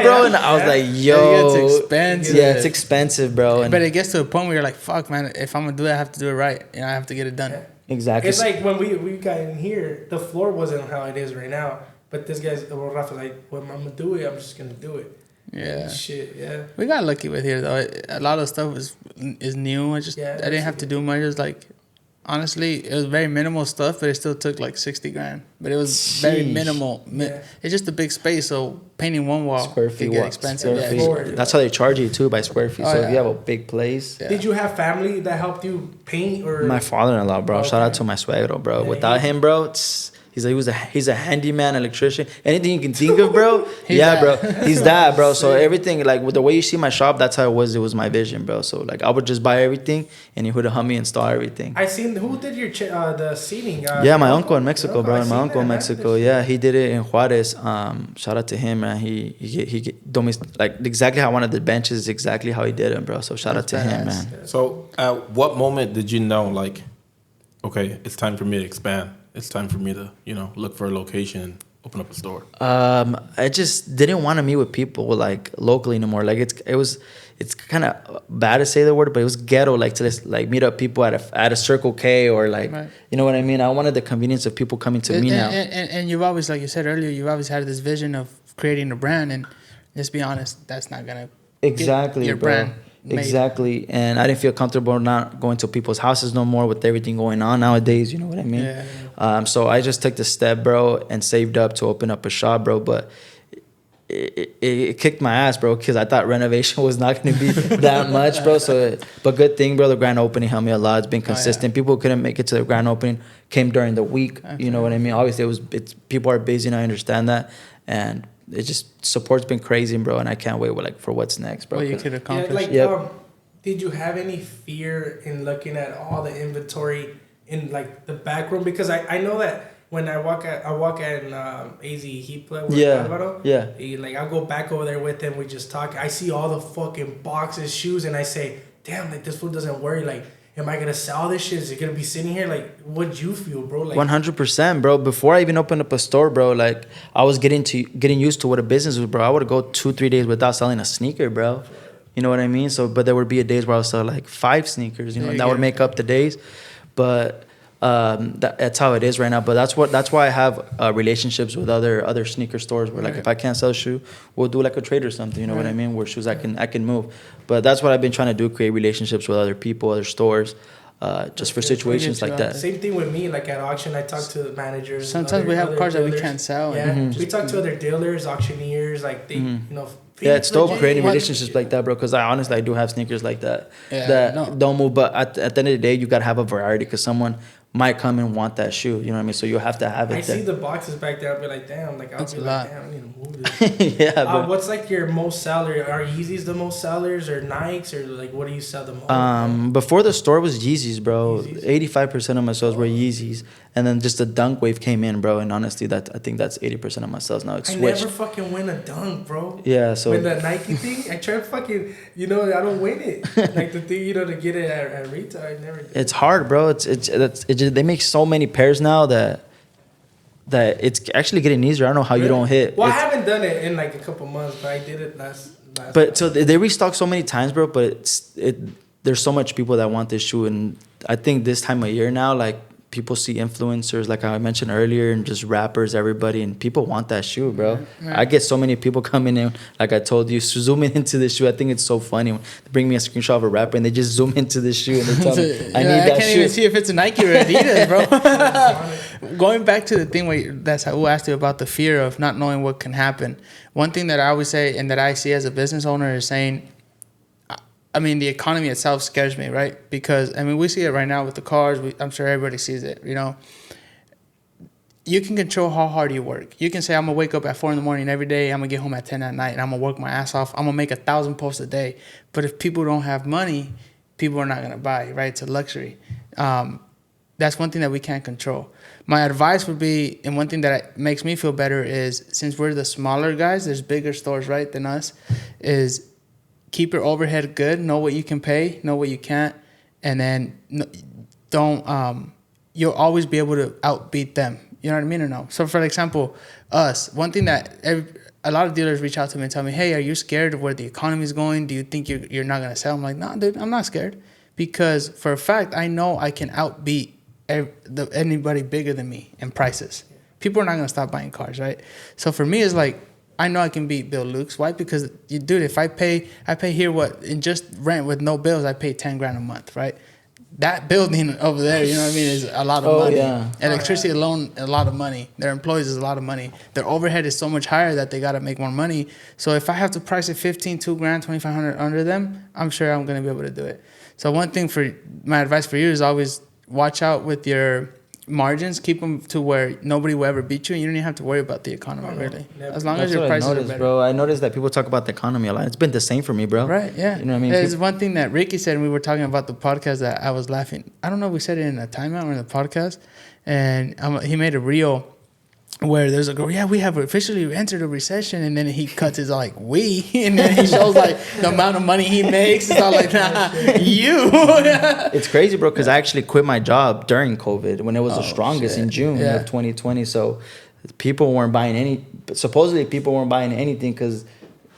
bro. And I was like, yo, it's expensive. Yeah, it's expensive, bro. But it gets to a point where you're like, fuck, man, if I'm gonna do it, I have to do it right. You know, I have to get it done. Exactly. It's like when we got in here, the floor wasn't how it is right now. But this guy's, Rafa's like, well, I'm gonna do it. I'm just gonna do it. Yeah. Shit, yeah. We got lucky with here, though. A lot of stuff is new. I didn't have to do much. It was like, honestly, it was very minimal stuff, but it still took like 60 grand. But it was very minimal. Yeah. It's just a big space, so painting one wall square feet can get expensive. That's how they charge you too, by square feet. So if you have a big place. Yeah. Did you have family that helped you paint, or my father-in-law, bro? Okay. Shout out to my suegro, bro. Yeah, Without him, bro, he's a handyman, electrician, anything you can think of, bro. Bro, he's that, bro. So everything, like with the way you see my shop, that's how it was. It was my vision, bro. So like I would just buy everything, and he would help me install everything. I seen who did your the seating. My uncle in Mexico, bro. My uncle in Mexico. Yeah, he did it in Juarez. Shout out to him, man. He told me like exactly how I wanted the benches, exactly how he did it, bro. So shout out to him, man. So at what moment did you know, like, okay, it's time for me to expand? It's time for me to, look for a location and open up a store. I just didn't want to meet with people like locally anymore. Like it's kind of bad to say the word, but it was ghetto. Like to just like meet up people at a Circle K or like, right. You know what I mean? I wanted the convenience of people coming to me now. And you've always, like you said earlier, you've always had this vision of creating a brand, and let's be honest, that's not gonna get your brand. Exactly. And I didn't feel comfortable not going to people's houses no more with everything going on nowadays. You know what I mean? Yeah. So I just took the step, bro, and saved up to open up a shop, bro. But it kicked my ass, bro, because I thought renovation was not going to be that much, bro. But good thing, bro, the grand opening helped me a lot. It's been consistent. People who couldn't make it to the grand opening came during the week. Okay. You know what I mean? Obviously, people are busy, and I understand that. And it just support's been crazy, bro, and I can't wait for what's next, bro. What you could accomplish. Did you have any fear in looking at all the inventory in like the back room? Because I know that when I walk at AZ Heat Play with Yeah. Alvaro. Yeah. Like I go back over there with him. We just talk. I see all the fucking boxes, shoes, and I say, "Damn, like this food doesn't worry. Like, am I gonna sell this shit? Is it gonna be sitting here? Like, what'd you feel, bro? Like 100%, bro. Before I even opened up a store, bro, like I was getting used to what a business was, bro. I would go 2-3 days without selling a sneaker, bro. You know what I mean? So, but there would be days where I would sell like 5 sneakers. You know, and that would make up the days. But that's how it is right now. But that's why I have relationships with other sneaker stores where like if I can't sell a shoe, we'll do like a trade or something. You know what I mean? Where shoes I can move. But that's what I've been trying to do: create relationships with other people, other stores. Just for situations like that. Same thing with me. Like at auction, I talk to the managers. Sometimes we have cars that we can't sell. Yeah, we talk to other dealers, auctioneers. Like they, you know. Yeah, it's dope creating relationships like that, bro. Because I do have sneakers like that don't move. But at the end of the day, you gotta have a variety because someone might come and want that shoe. You know what I mean? So you have to have it. I see the boxes back there. I'll be like, damn. Like I'll be like, damn. I need to move this. Yeah. But what's like your most seller? Are Yeezys the most sellers or Nikes or like what do you sell the most? Before the store was Yeezys, bro. 85% of my sales were Yeezys, and then just the Dunk wave came in, bro. And honestly, I think that's 80% of my sales now. It's switched. I never fucking win a Dunk, bro. Yeah. So with the Nike thing, I try to fucking, I don't win it. Like the thing, to get it at retail, I never did. It's hard, bro. It's just, they make so many pairs now that it's actually getting easier. I don't know how you don't hit. Well, I haven't done it in like a couple months, but I did it last. But so they restock so many times, bro. But there's so much people that want this shoe, and I think this time of year now, like people see influencers, like I mentioned earlier, and just rappers, everybody, and people want that shoe, bro. Right. I get so many people coming in, like I told you, zooming into this shoe. I think it's so funny. They bring me a screenshot of a rapper, and they just zoom into this shoe, and they tell me, I need that shoe. I can't even see if it's a Nike or Adidas, bro. Going back to the thing where that's how I asked you about the fear of not knowing what can happen. One thing that I always say, and that I see as a business owner, is saying, I mean, the economy itself scares me, right? Because, I mean, we see it right now with the cars. I'm sure everybody sees it, You can control how hard you work. You can say, I'm going to wake up at 4 a.m. every day. I'm going to get home at 10 at night, and I'm going to work my ass off. I'm going to make 1,000 posts a day. But if people don't have money, people are not going to buy, right? It's a luxury. That's one thing that we can't control. My advice would be, and one thing that makes me feel better is, since we're the smaller guys, there's bigger stores, right, than us, is keep your overhead good, know what you can pay, know what you can't, and then don't, you'll always be able to outbeat them. You know what I mean or no? So for example, us, one thing that a lot of dealers reach out to me and tell me, hey, are you scared of where the economy is going? Do you think you're not going to sell? I'm like, nah, dude, I'm not scared. Because for a fact, I know I can outbeat anybody bigger than me in prices. People are not going to stop buying cars, right? So for me, it's like, I know I can beat Bill Lukes. Why? Because, dude, if I pay here in just rent with no bills, I pay $10,000 a month, right? That building over there, you know what I mean, is a lot of money. Yeah. Electricity alone, a lot of money. Their employees is a lot of money. Their overhead is so much higher that they got to make more money. So if I have to price it $15,000, $2,000, $2,500 under them, I'm sure I'm going to be able to do it. So one thing my advice for you is always watch out with your margins, keep them to where nobody will ever beat you, and you don't even have to worry about the economy, really. As long as your prices are better. Bro, I noticed that people talk about the economy a lot. It's been the same for me, bro. Right, yeah. You know what I mean? There's one thing that Ricky said, and we were talking about the podcast, that I was laughing. I don't know if we said it in a timeout or in the podcast, and he made a reel where there's a girl, yeah, we have officially entered a recession, and then he cuts his like, we, and then he shows like the amount of money he makes. It's all like, nah, you. It's crazy, bro, because I actually quit my job during COVID when it was the strongest in June of 2020. So people weren't buying supposedly people weren't buying anything because,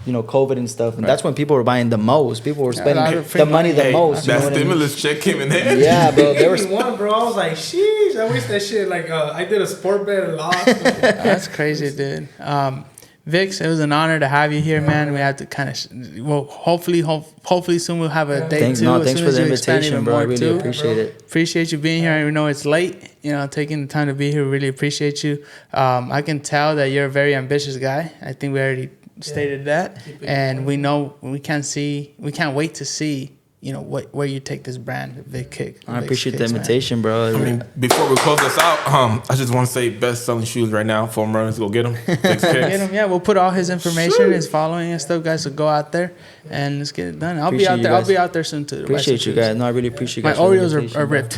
COVID and stuff. And that's when people were buying the most. People were spending the money the most. That stimulus check came in handy. Yeah, bro. There was one, bro. I was like, sheesh. I wish that shit, like, I did a sport bet and lost. That's crazy, dude. Vix, it was an honor to have you here, man. We have to kind of, hopefully soon we'll have a day thanks, too. Thanks for the invitation, bro. I really appreciate it. Appreciate you being here. I know it's late, taking the time to be here. Really appreciate you. I can tell that you're a very ambitious guy. I think we already stated that, and we know we can't wait to see where you take this brand, Vickzkickz. I appreciate the invitation, bro. I mean, before we close this out, I just want to say best selling shoes right now. Foam runners, go get them. Get him, yeah. We'll put all his information, his following and stuff, guys. So go out there and let's get it done. I'll be out there. I'll be out there soon too. Appreciate you guys. No, I really appreciate you my guys. Oreos are ripped.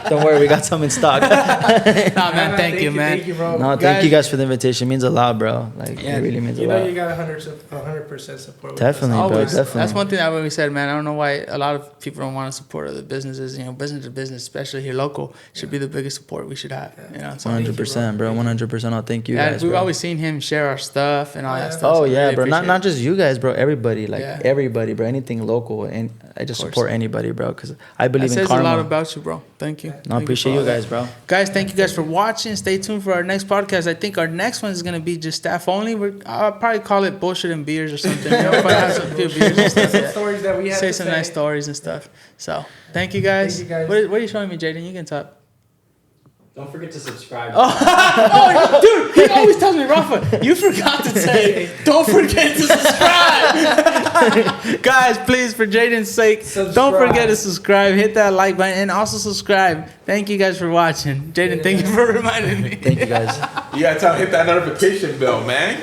Don't worry, we got some in stock. Nah, man, thank you, man. Thank you, bro. No, thank you guys for the invitation. It means a lot, bro. Like, it really means a lot. You got 100% support. Definitely, bro. Always. Definitely. That's one thing I've always said, man. I don't know why a lot of people don't want to support other businesses. Business to business, especially here local, should be the biggest support we should have. So 100%, bro. 100%. I'll thank you guys. We've bro. always seen him share our stuff and all that stuff. Oh so yeah, really bro. Not appreciate just you guys, bro. Everybody, everybody, bro. Anything local, and I just support anybody, bro. Because I believe in karma. Says a lot about you, bro. Thank you. No, I appreciate you guys, bro. Guys, thank you guys for watching. Stay tuned for our next podcast. I think our next one is gonna be just staff only. I'll probably call it bullshit and beers or something. Probably have some few beers and stuff. Some stories that we have say to some say. nice stories and stuff. So thank you guys. Thank you guys. What are you showing me, Jaden? You can talk. Don't forget to subscribe. Oh, dude, he always tells me, Rafa, you forgot to say, don't forget to subscribe. Guys, please, for Jaden's sake, don't forget to subscribe. Hit that like button and also subscribe. Thank you guys for watching. Jaden, thank you for reminding me. Thank you guys. You gotta hit that notification bell, man.